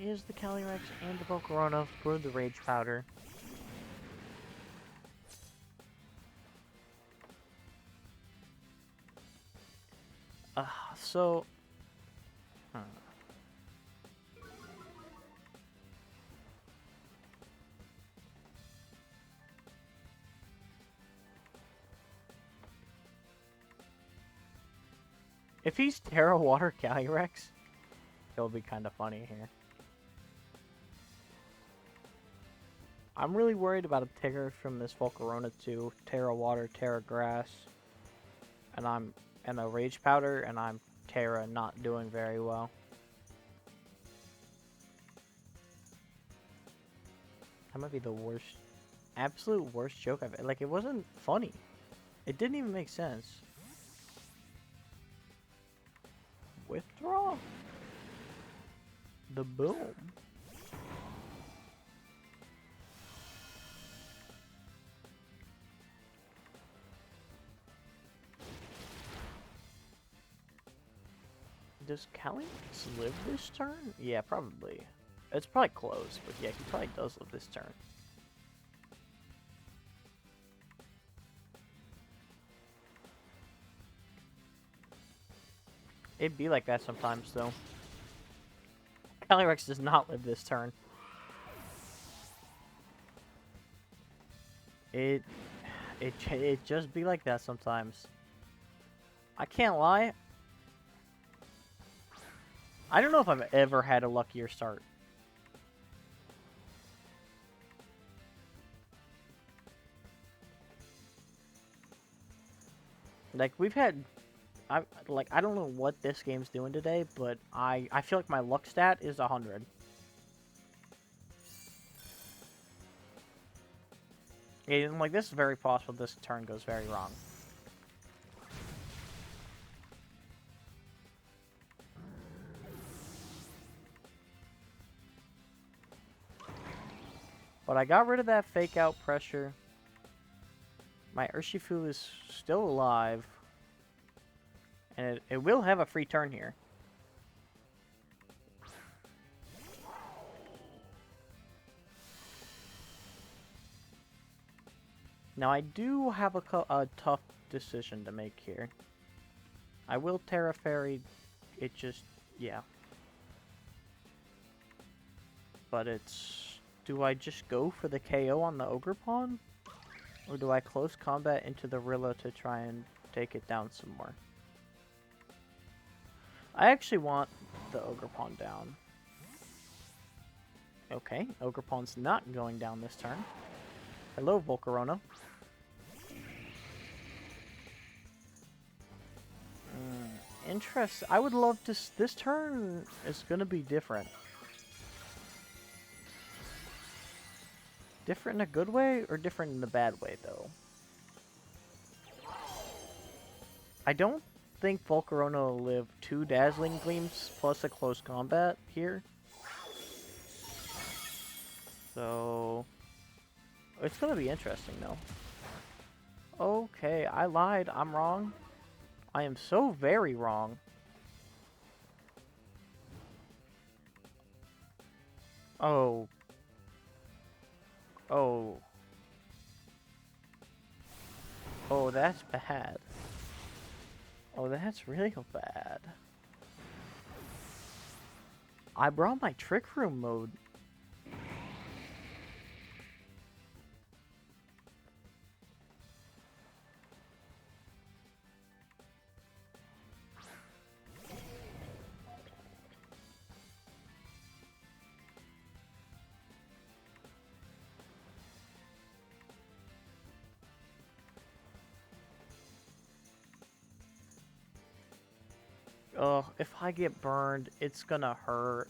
Is the Calyrex and the Volcarona for the Rage Powder. So... If he's Terra Water Calyrex, it'll be kind of funny here. I'm really worried about a Tigger from this Volcarona too. Terra Water, Terra Grass. And a Rage Powder, and I'm Terra not doing very well. That might be the worst, absolute worst joke I've... Like, it wasn't funny. It didn't even make sense. Withdraw? The boom. Does Calyrex live this turn? Yeah, probably. It's probably close, but yeah, he probably does live this turn. It'd be like that sometimes, though. Calyrex does not live this turn. It just be like that sometimes. I can't lie. I don't know if I've ever had a luckier start. Like, we've had... I don't know what this game's doing today, but I feel like my luck stat is 100. And, like, this is very possible this turn goes very wrong. But I got rid of that fake out pressure. My Urshifu is still alive. And it will have a free turn here. Now I do have a tough decision to make here. I will Terra Fairy. It just, yeah. But it's... Do I just go for the KO on the Ogre Pawn? Or do I close combat into the Rilla to try and take it down some more? I actually want the Ogre Pawn down. Okay, Ogre Pawn's not going down this turn. Hello, Volcarona. Interest. I would love to... This turn is going to be different. Different in a good way or different in a bad way, though? I don't think Volcarona will live 2 Dazzling Gleams plus a close combat here. So... It's going to be interesting, though. Okay, I lied. I'm wrong. I am so very wrong. Oh. Oh. Oh, that's bad. Oh, that's real bad. I brought my Trick Room mode. Ugh, if I get burned, it's gonna hurt.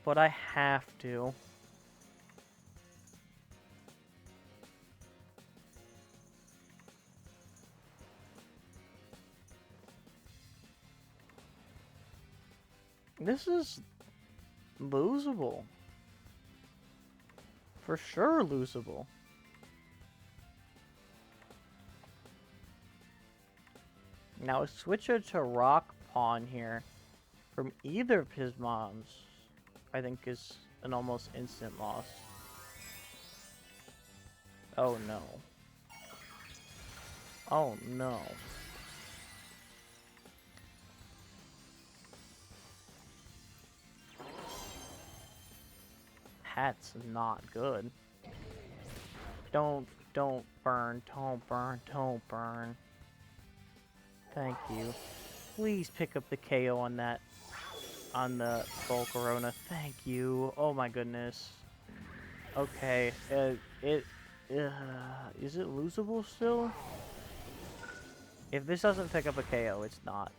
But I have to. This is losable. For sure losable. Now a switcher to Rock Pawn here from either of his moms, I think is an almost instant loss. Oh no. Oh no. That's not good. Don't burn, don't burn, don't burn. Thank you. Please pick up the KO on that, on the Volcarona. Thank you. Oh my goodness. Okay, is it losable still? If this doesn't pick up a KO, it's not.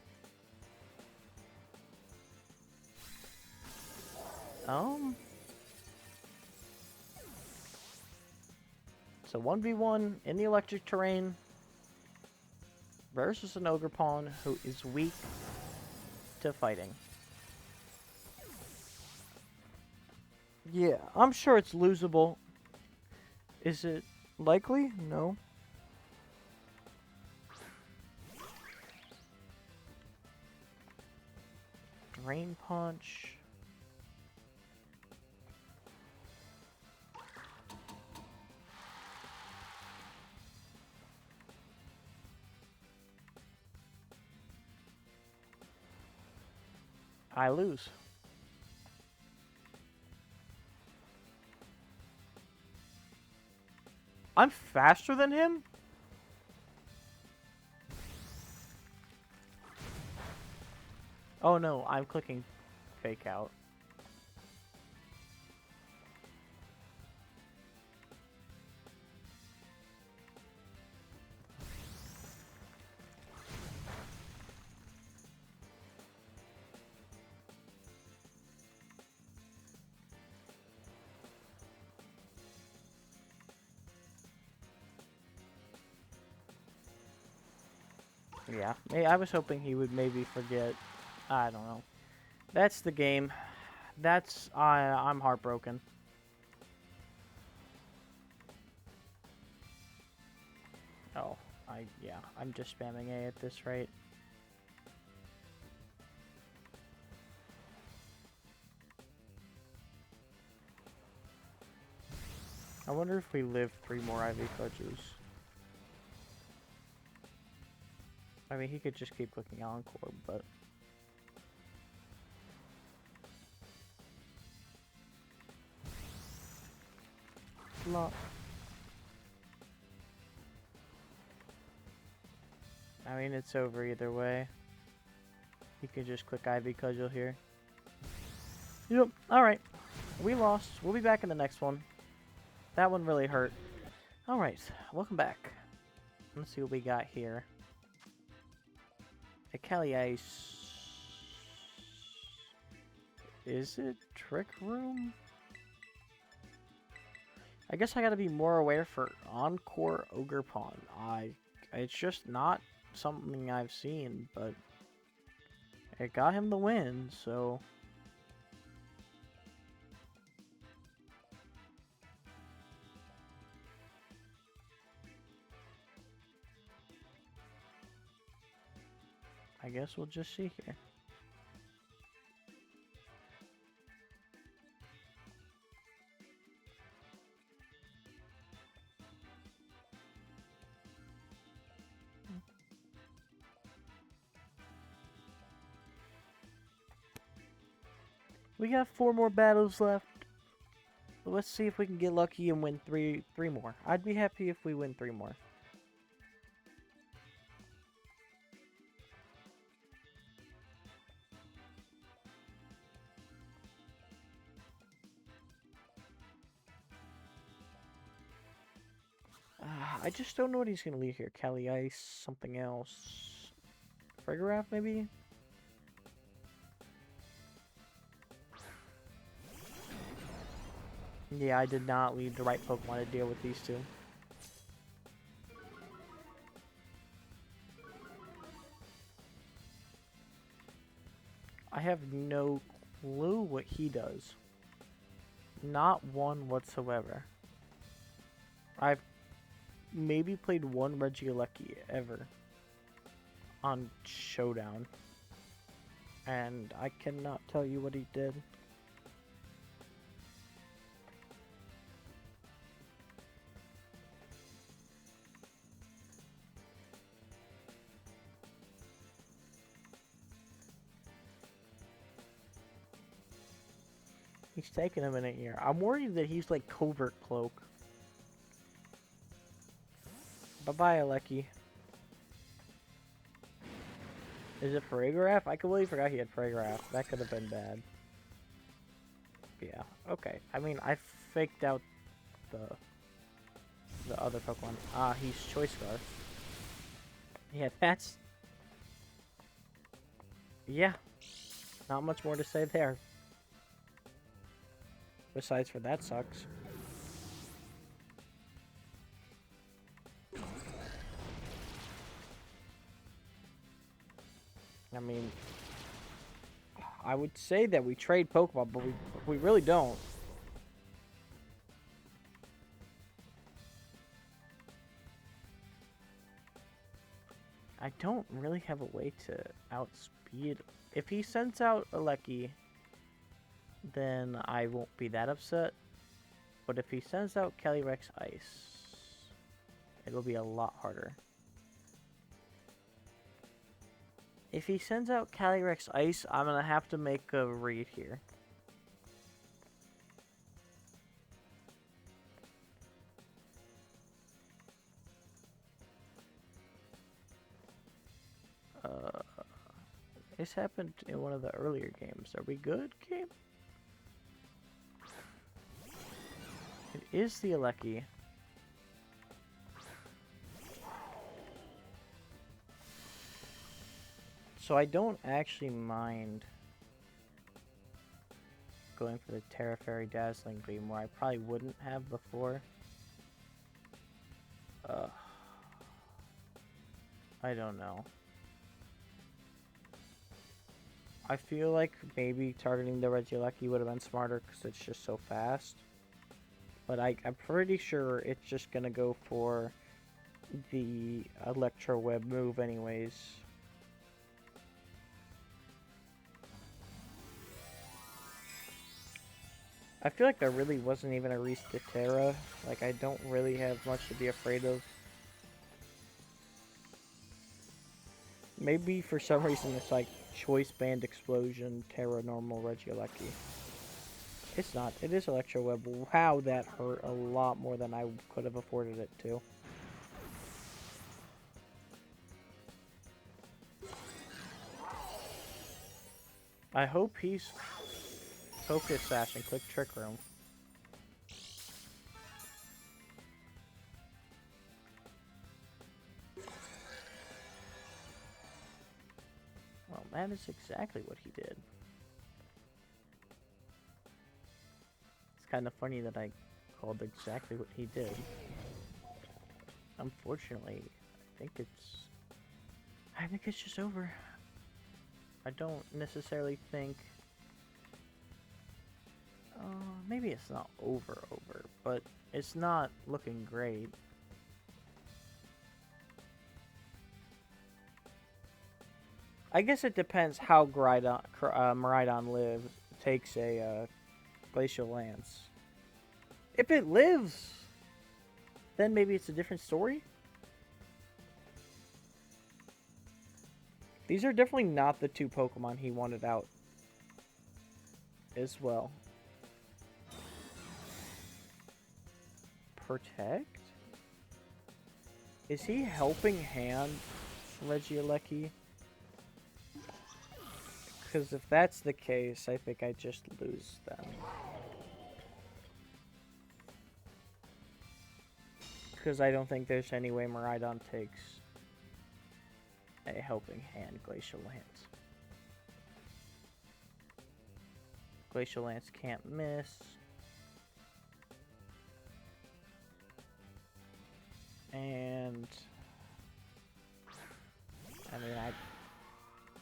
So 1v1 in the electric terrain versus an Ogre Pawn who is weak to fighting. Yeah, I'm sure it's losable. Is it likely? No. Drain Punch. I lose. I'm faster than him? Oh no, I'm clicking fake out. Yeah, I was hoping he would maybe forget. I don't know. That's the game. I'm heartbroken. Oh, yeah, I'm just spamming A at this rate. I wonder if we live 3 more IV clutches. I mean, he could just keep clicking Encore, but... Flop. I mean, it's over either way. He could just click IV Cudgel here. Yep, alright. We lost. We'll be back in the next one. That one really hurt. Alright, welcome back. Let's see what we got here. A Cali Ice. Is it Trick Room? I guess I gotta be more aware for Encore Ogre Pawn. It's just not something I've seen, but it got him the win, so... I guess we'll just see here. We got 4 more battles left. Let's see if we can get lucky and win three more. I'd be happy if we win 3 more. I just don't know what he's going to leave here. Cali Ice, something else. Frigoraph, maybe? Yeah, I did not leave the right Pokemon to deal with these two. I have no clue what he does. Not one whatsoever. I've maybe played 1 Regieleki ever on Showdown, and I cannot tell you what he did. He's taking a minute here. I'm worried that he's like Covert Cloak. Bye-bye, Aleki. Is it Frigoraph? I completely forgot he had Frigoraph. That could have been bad. Yeah, okay. I mean, I faked out the other Pokemon. Ah, he's Choice Scarf. Yeah, that's... Yeah. Not much more to say there. Besides for that sucks. I mean, I would say that we trade Pokemon, but we really don't. I don't really have a way to outspeed. If he sends out Aleki, then I won't be that upset. But if he sends out Calyrex Ice, it'll be a lot harder. If he sends out Calyrex Ice, I'm gonna have to make a read here. This happened in one of the earlier games. Are we good, game? It is the Alecki. So I don't actually mind going for the Terra Fairy Dazzling Gleam, where I probably wouldn't have before. I don't know. I feel like maybe targeting the Regieleki would have been smarter because it's just so fast. But I'm pretty sure it's just gonna go for the Electro Web move anyways. I feel like there really wasn't even a Reese to Terra. Like, I don't really have much to be afraid of. Maybe for some reason it's like Choice Band Explosion, Terra Normal, Regieleki. It's not. It is Electro Web. Wow, that hurt a lot more than I could have afforded it to. I hope he's Focus Sash and Click Trick Room. Well, that is exactly what he did. It's kind of funny that I called exactly what he did. Unfortunately, I think it's just over. I don't necessarily think... maybe it's not over, but it's not looking great. I guess it depends how Miraidon takes a Glacial Lance. If it lives, then maybe it's a different story. These are definitely not the two Pokemon he wanted out as well. Protect? Is he helping hand Regieleki? Because if that's the case, I think I just lose them. Because I don't think there's any way Miraidon takes a helping hand Glacial Lance. Glacial Lance can't miss. And I mean,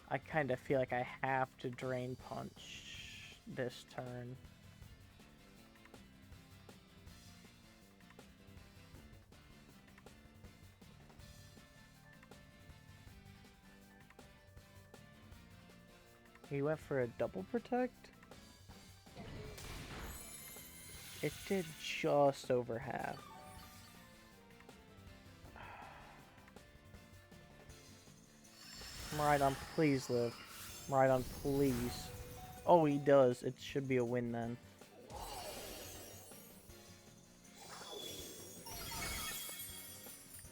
I kind of feel like I have to Drain Punch this turn. He went for a double protect? It did just over half. Miraidon, please live. Miraidon, please. Oh, he does. It should be a win then.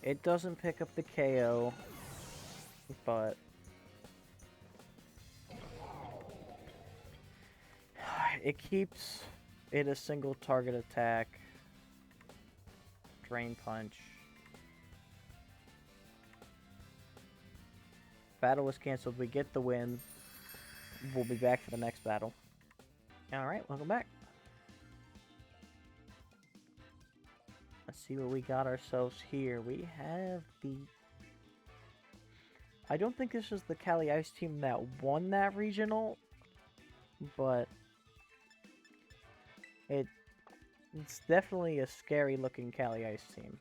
It doesn't pick up the KO, but it keeps it a single target attack. Drain Punch. Battle was canceled. We get the win. We'll be back for the next battle. Alright, welcome back. Let's see what we got ourselves here. We have the... I don't think this is the Cali Ice team that won that regional, but it's definitely a scary looking Cali Ice team.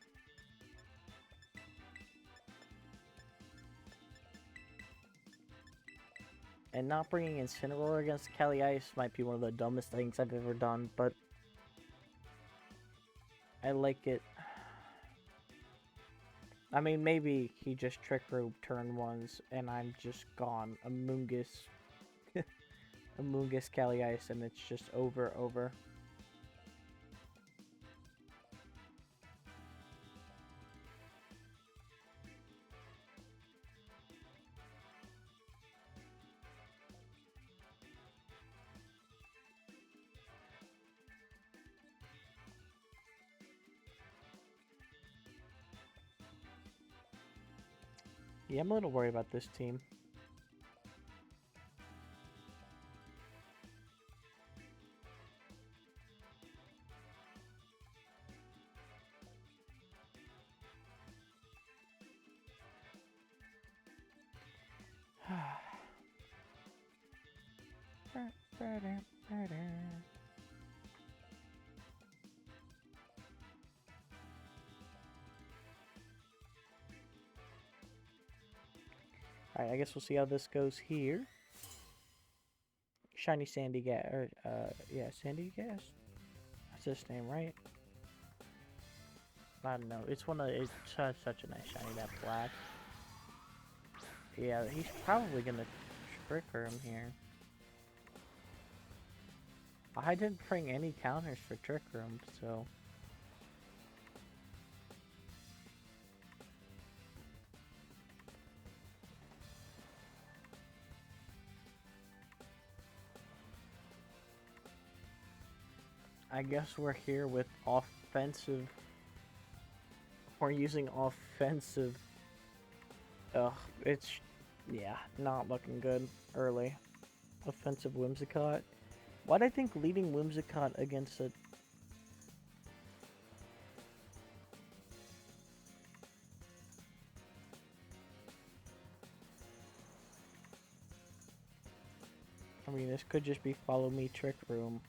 And not bringing Incineroar against Cali Ice might be one of the dumbest things I've ever done, but I like it. I mean, maybe he just Trick Room turn ones, and I'm just gone. Amoonguss. Amoonguss Cali Ice, and it's just over. Yeah, I'm a little worried about this team. Alright, I guess we'll see how this goes here. Shiny Sandy Gas, or, yeah, Sandy Gas? That's his name, right? I don't know. It's such a nice shiny, that black. Yeah, he's probably gonna trigger him here. I didn't bring any counters for Trick Room, so... I guess we're here with offensive... We're using offensive... Ugh, it's... Yeah, not looking good early. Offensive Whimsicott. Why'd I think leading Whimsicott against a... I mean, this could just be Follow Me Trick Room.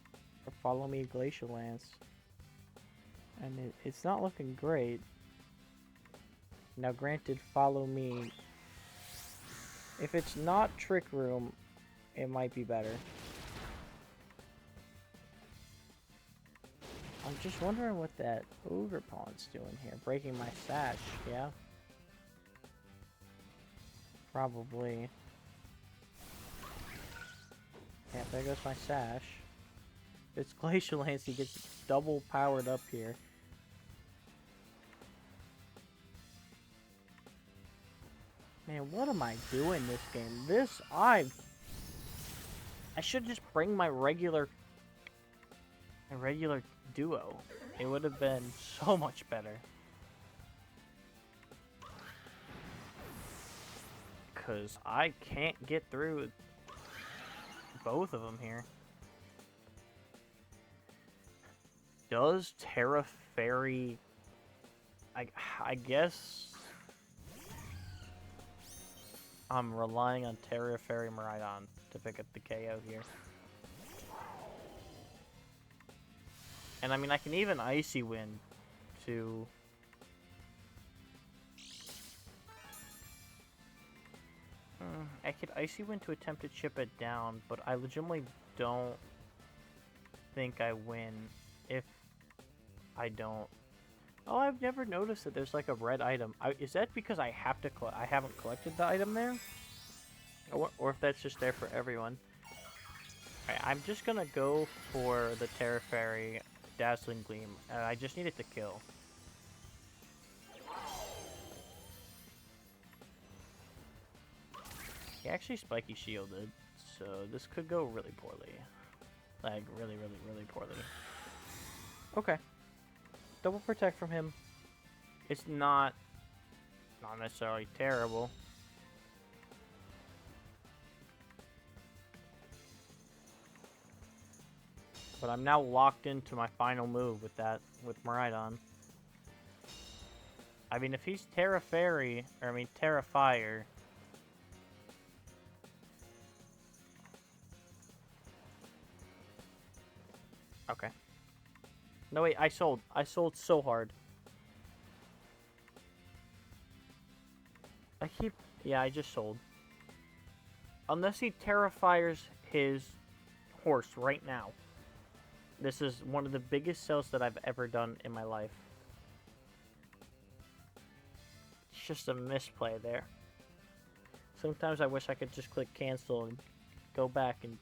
Or Follow Me Glacial Lance. And it's not looking great. Now granted, Follow Me... If it's not Trick Room, it might be better. I'm just wondering what that Ogre Pawn's doing here. Breaking my sash, yeah? Probably. Yeah, there goes my sash. It's Glacial Lance, he gets double powered up here. Man, what am I doing this game? I should just bring my regular duo. It would have been so much better. Cause I can't get through both of them here. Does Terra Fairy... I guess... I'm relying on Terra Fairy Miraidon to pick up the KO here. And I mean, I can even Icy Wind to... I could Icy Wind to attempt to chip it down, but I legitimately don't think I win if I don't. Oh, I've never noticed that there's like a red item. Is that because I have to I haven't collected the item there? Or if that's just there for everyone. Alright, I'm just gonna go for the Terra Fairy Dazzling Gleam. I just need it to kill. He actually Spiky Shielded, so this could go really poorly. Like, really, really, really poorly. Okay. Double Protect from him. It's not necessarily terrible. But I'm now locked into my final move with Miraidon. I mean, if he's Terra Fairy, or I mean Terra Fire... Okay. No, wait, I sold. I sold so hard. Yeah, I just sold. Unless he Terrafires his horse right now. This is one of the biggest sells that I've ever done in my life. It's just a misplay there. Sometimes I wish I could just click cancel and go back and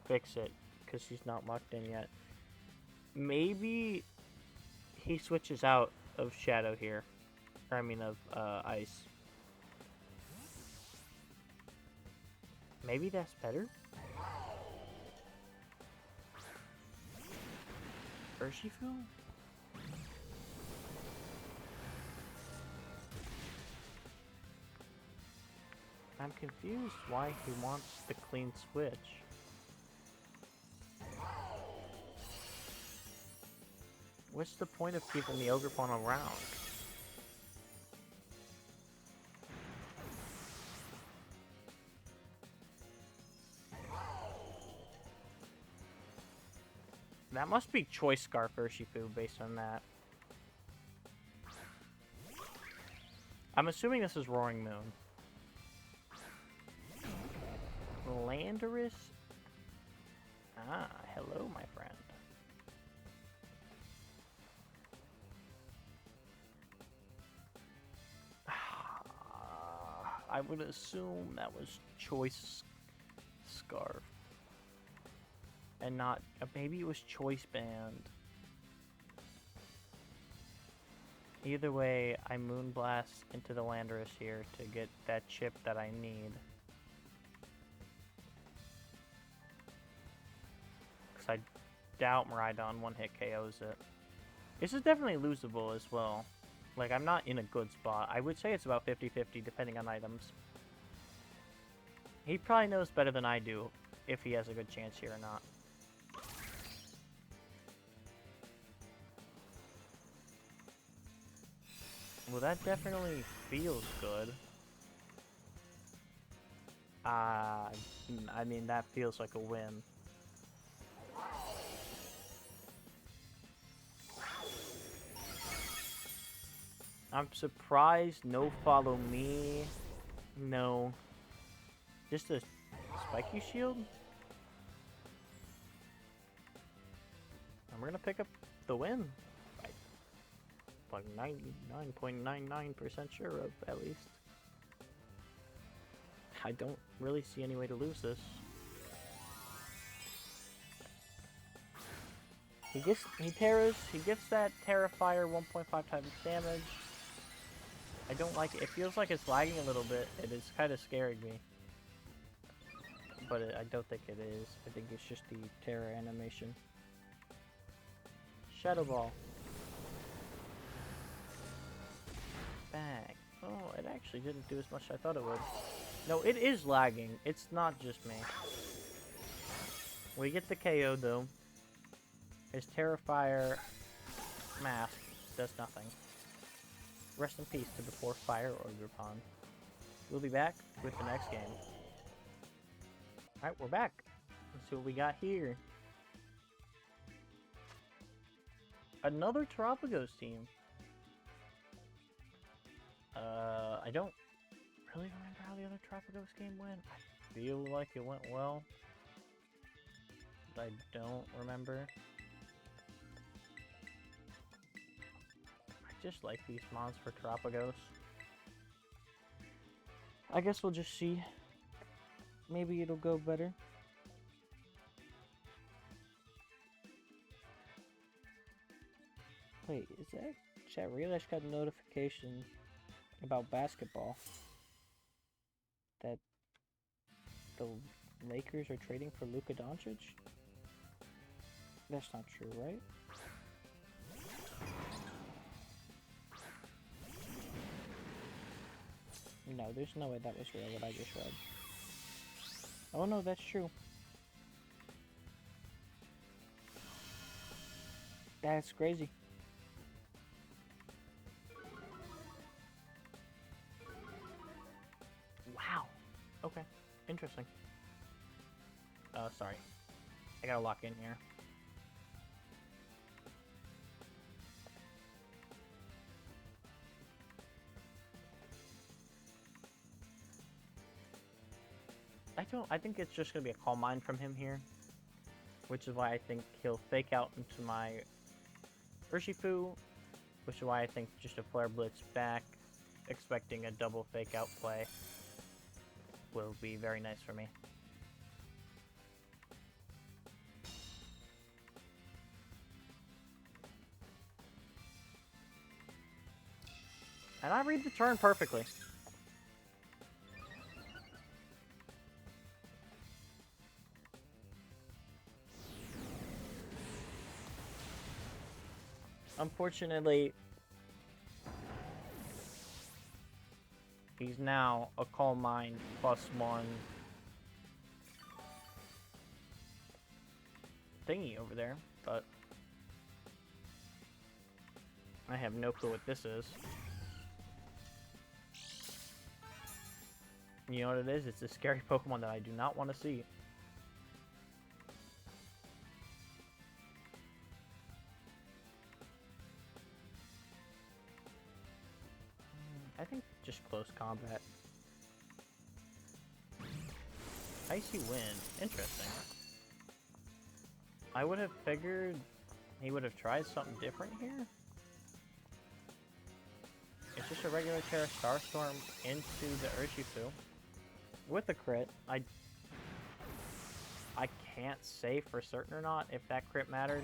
fix it. Because he's not locked in yet. Maybe he switches out of Shadow here. Or I mean of Ice. Maybe that's better? Urshifu? I'm confused why he wants the clean switch. What's the point of keeping the Ogre Pawn around? That must be Choice Scarf Urshifu based on that. I'm assuming this is Roaring Moon. Landorus? Ah, hello, my friend. I would assume that was Choice Scarf. And not... maybe it was Choice Band. Either way, I Moonblast into the Landorus here to get that chip that I need. Because I doubt Miraidon one-hit KOs it. This is definitely losable as well. Like, I'm not in a good spot. I would say it's about 50-50 depending on items. He probably knows better than I do if he has a good chance here or not. Well, that definitely feels good. I mean, that feels like a win. I'm surprised no follow me. No. Just a spiky shield? And we're gonna pick up the win. Like 99.99% sure of, at least. I don't really see any way to lose this. He gets that Terrifier 1.5 times damage. I don't like it. It feels like it's lagging a little bit. It is kind of scaring me. But I don't think it is. I think it's just the Terra animation. Shadow Ball. Bang. Oh, it actually didn't do as much as I thought it would. No, it is lagging. It's not just me. We get the KO though. His Terrifier mask does nothing. Rest in peace to the poor Fire Ogre Pawn. We'll be back with the next game. Alright, we're back. Let's see what we got here. Another Terapagos team. I don't really remember how the other Terapagos game went. I feel like it went well. But I don't remember. I just like these mons for Terapagos. I guess we'll just see. Maybe it'll go better. Wait, is that chat real? I just got a notification about basketball that the Lakers are trading for Luka Doncic. That's not true, right? No, there's no way that was real, what I just read. Oh no, that's true. That's crazy. Wow. Okay. Interesting. Sorry. I gotta lock in here. I think it's just gonna be a Calm Mind from him here. Which is why I think he'll fake out into my Urshifu. Which is why I think just a Flare Blitz back, expecting a double fake out play, will be very nice for me. And I read the turn perfectly. Unfortunately, he's now a Calm Mind +1 thingy over there, but I have no clue what this is. You know what it is? It's a scary Pokemon that I do not want to see. I think just close combat. Icy Wind. Interesting. I would have figured he would have tried something different here. It's just a regular Terra Starstorm into the Urshifu. With a crit. I can't say for certain or not if that crit mattered.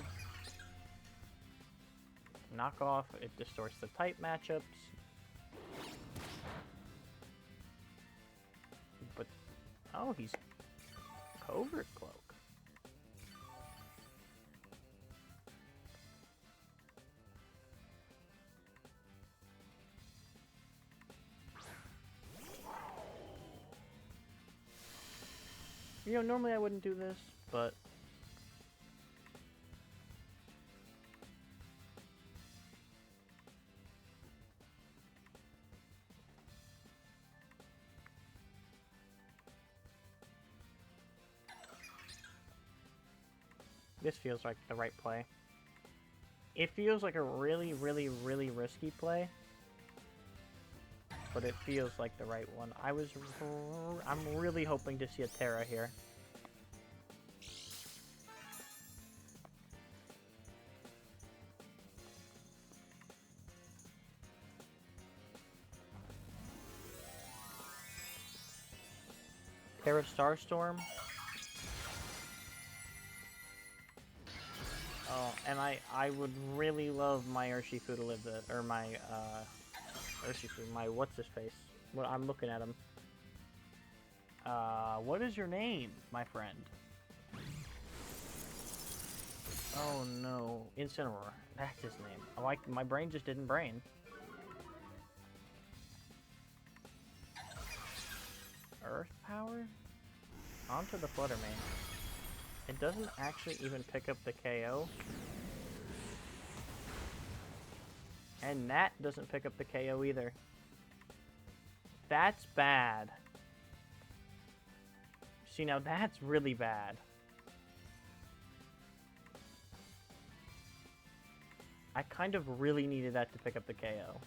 Knockoff, it distorts the type matchups. But, oh, he's Covert Cloak. You know, normally I wouldn't do this, but this feels like the right play. It feels like a really, really, really risky play, but it feels like the right one. I'm really hoping to see a Terra here. Terra Starstorm. Oh, and I would really love my Urshifu to live that, or my Urshifu, my what's his face? Well, I'm looking at him. What is your name, my friend? Oh no, Incineroar. That's his name. Oh, my brain just didn't brain. Earth Power? Onto the Flutter Mane. It doesn't actually even pick up the KO. And that doesn't pick up the KO either. That's bad. See, now that's really bad. I kind of really needed that to pick up the KO.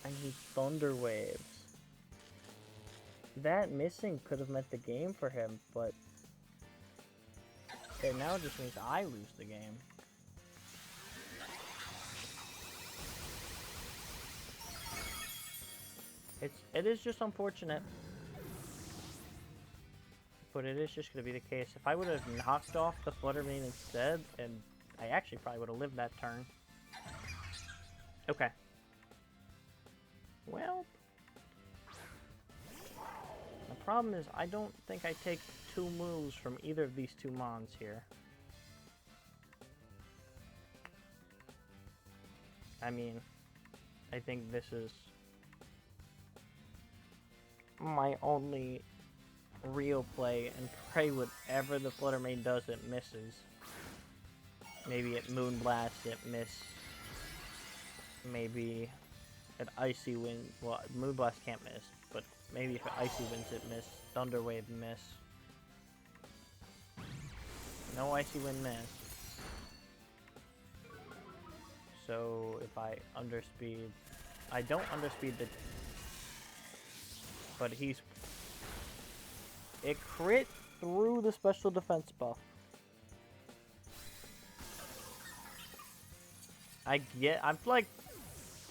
I need Thunder Waves. That missing could have meant the game for him, but it now just means I lose the game. It is just unfortunate, but it is just going to be the case. If I would have knocked off the Flutter Mane instead, and I actually probably would have lived that turn. Okay. Well, the problem is I don't think I take two moves from either of these two Mons here. I mean, I think this is my only real play, and pray whatever the Flutter Mane does, it misses. Maybe it Moonblast, it miss. Maybe an Icy Wind. Well, Moonblast can't miss, but maybe if it Icy Winds, it miss. Thunder Wave, miss. No Icy Wind, miss. So if I underspeed, I don't underspeed the, but it crit through the special defense buff. I'm like,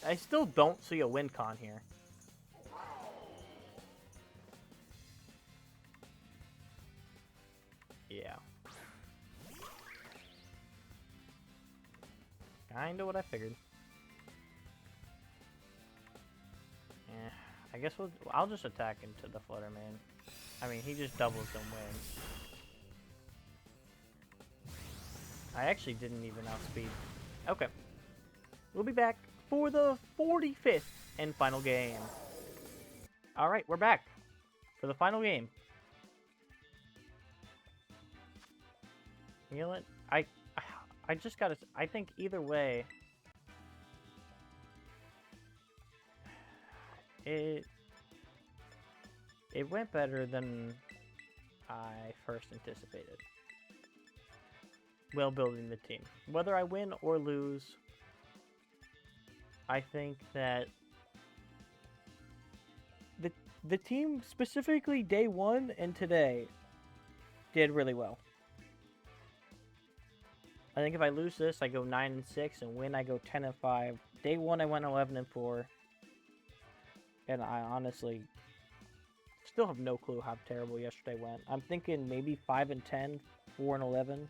I still don't see a win con here. Yeah. Kinda what I figured. Eh, I guess I'll just attack into the Flutter Mane. I mean, he just doubles and wins. I actually didn't even outspeed. Okay. We'll be back. for the 45th and final game. Alright, we're back for the final game. You know what? I just gotta... I think either way... It went better than I first anticipated. While building the team. Whether I win or lose, I think that the team, specifically day 1 and today, did really well. I think if I lose this, I go 9-6, and win, I go 10-5. Day 1, I went 11-4. And I honestly still have no clue how terrible yesterday went. I'm thinking maybe 5-10, 4-11.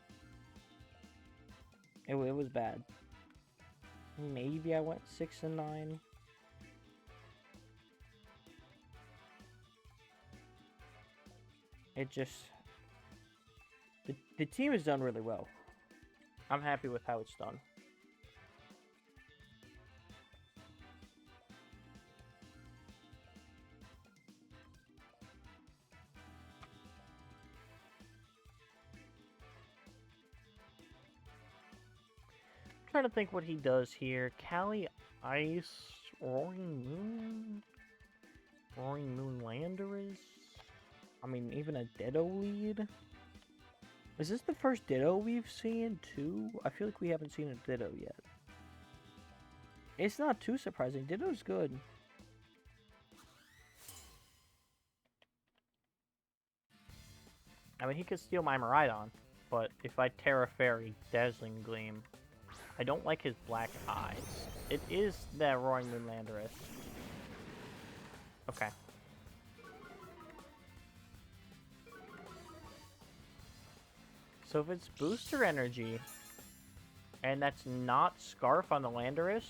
It was bad. Maybe I went 6-9. It just... The team has done really well. I'm happy with how it's done. I'm trying to think what he does here. Cali Ice, Roaring Moon? Roaring Moon Landorus? I mean, even a Ditto lead? Is this the first Ditto we've seen, too? I feel like we haven't seen a Ditto yet. It's not too surprising. Ditto's good. I mean, he could steal my Miraidon, but if I Terra Fairy Dazzling Gleam, I don't like his black eyes. It is that Roaring Moon Landorus. Okay. So if it's booster energy, and that's not Scarf on the Landorus,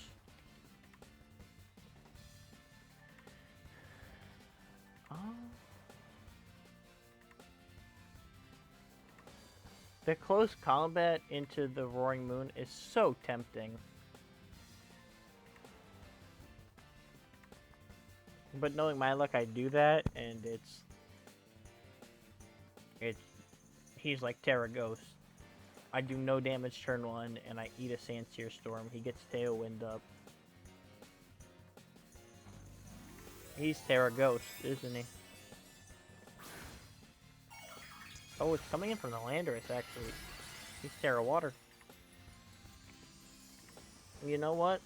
the close combat into the Roaring Moon is so tempting. But knowing my luck, I do that, and he's like Terra Ghost. I do no damage turn 1, and I eat a Sandsear Storm. He gets Tailwind up. He's Terra Ghost, isn't he? Oh, it's coming in from the Landorus, actually. He's Terra Water. You know what?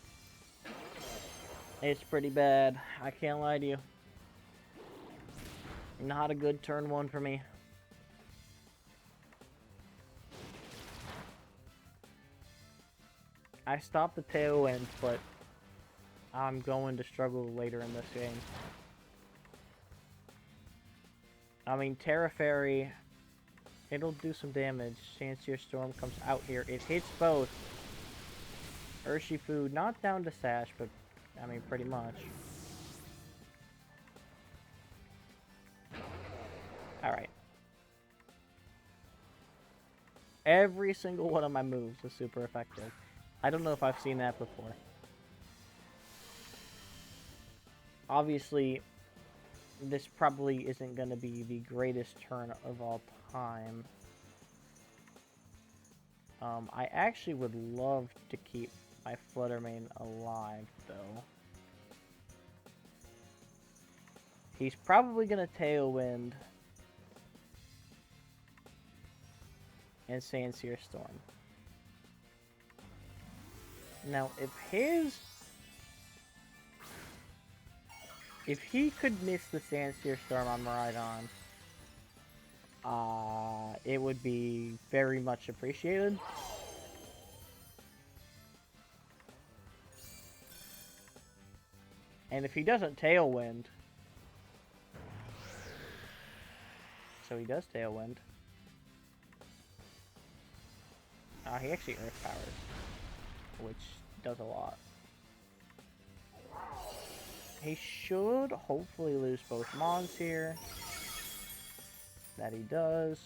It's pretty bad. I can't lie to you. Not a good turn 1 for me. I stopped the Tailwind, but I'm going to struggle later in this game. I mean, Terra Fairy, it'll do some damage. Sandsear Storm comes out here. It hits both. Urshifu, not down to Sash, but, I mean, pretty much. Alright. Every single one of my moves was super effective. I don't know if I've seen that before. Obviously, this probably isn't going to be the greatest turn of all time. I actually would love to keep my Fluttermane alive, though. He's probably going to Tailwind and Sandsear Storm. Now, if he could miss the Sandsear Storm on Miraidon, it would be very much appreciated. And if he doesn't Tailwind, so he does Tailwind. He actually Earth Powers, which does a lot. He should hopefully lose both Mons here. That he does.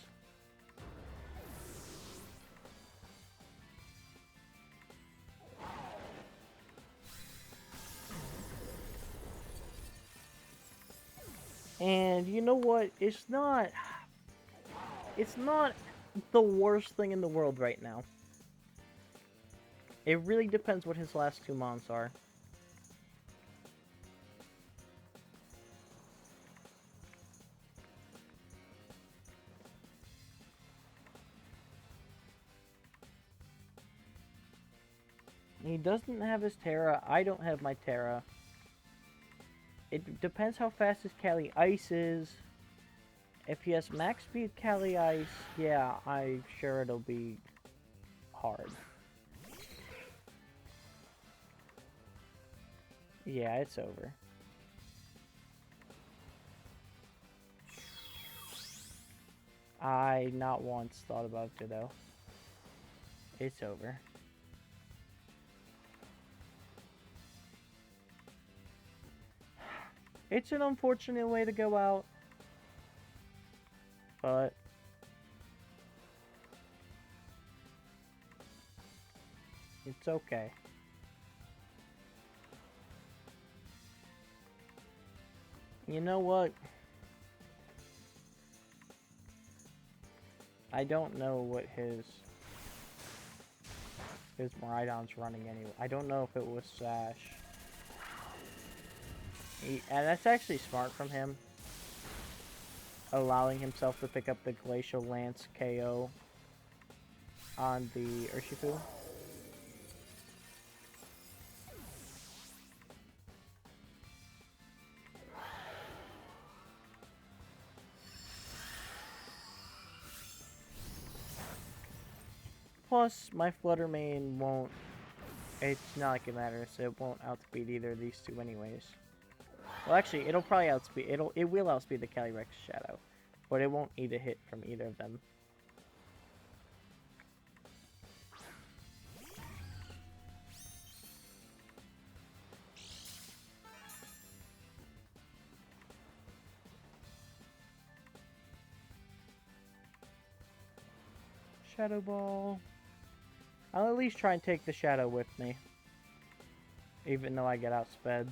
And you know what? It's not the worst thing in the world right now. It really depends what his last 2 mons are. He doesn't have his Terra. I don't have my Terra. It depends how fast his Cali Ice is. If he has max speed Cali Ice, yeah, I'm sure it'll be hard. Yeah, it's over. I not once thought about Ditto. It's over. It's an unfortunate way to go out, but it's okay. You know what? I don't know what his Miraidon's running anyway. I don't know if it was Sash. And that's actually smart from him. Allowing himself to pick up the Glacial Lance KO on the Urshifu. Plus, my Flutter Mane won't... It's not like it matters. It won't outspeed either of these two anyways. Well, actually, it'll probably outspeed... It will outspeed the Calyrex Shadow. But it won't eat a hit from either of them. Shadow Ball. I'll at least try and take the Shadow with me. Even though I get outsped.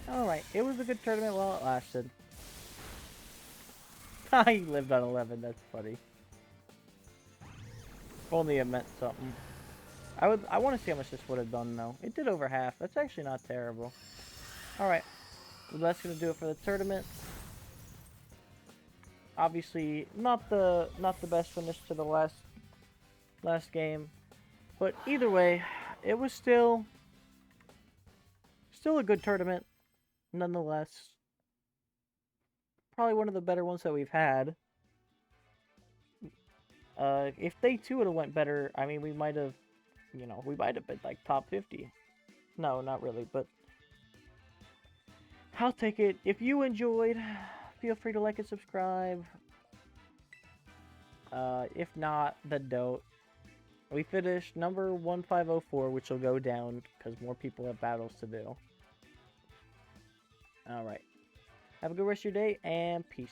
Alright, it was a good tournament while it lasted. He lived on 11, that's funny. If only it meant something. I want to see how much this would have done though. It did over half. That's actually not terrible. Alright. Well, that's gonna do it for the tournament. Obviously, not the best finish to the last game. But either way, it was still a good tournament. Nonetheless. Probably one of the better ones that we've had. If day 2 would have went better, I mean, we might have, we might have been like top 50. No, not really, but I'll take it. If you enjoyed, feel free to like and subscribe. If not, then don't. We finished number 1504, which will go down because more people have battles to do. Alright. Have a good rest of your day, and peace.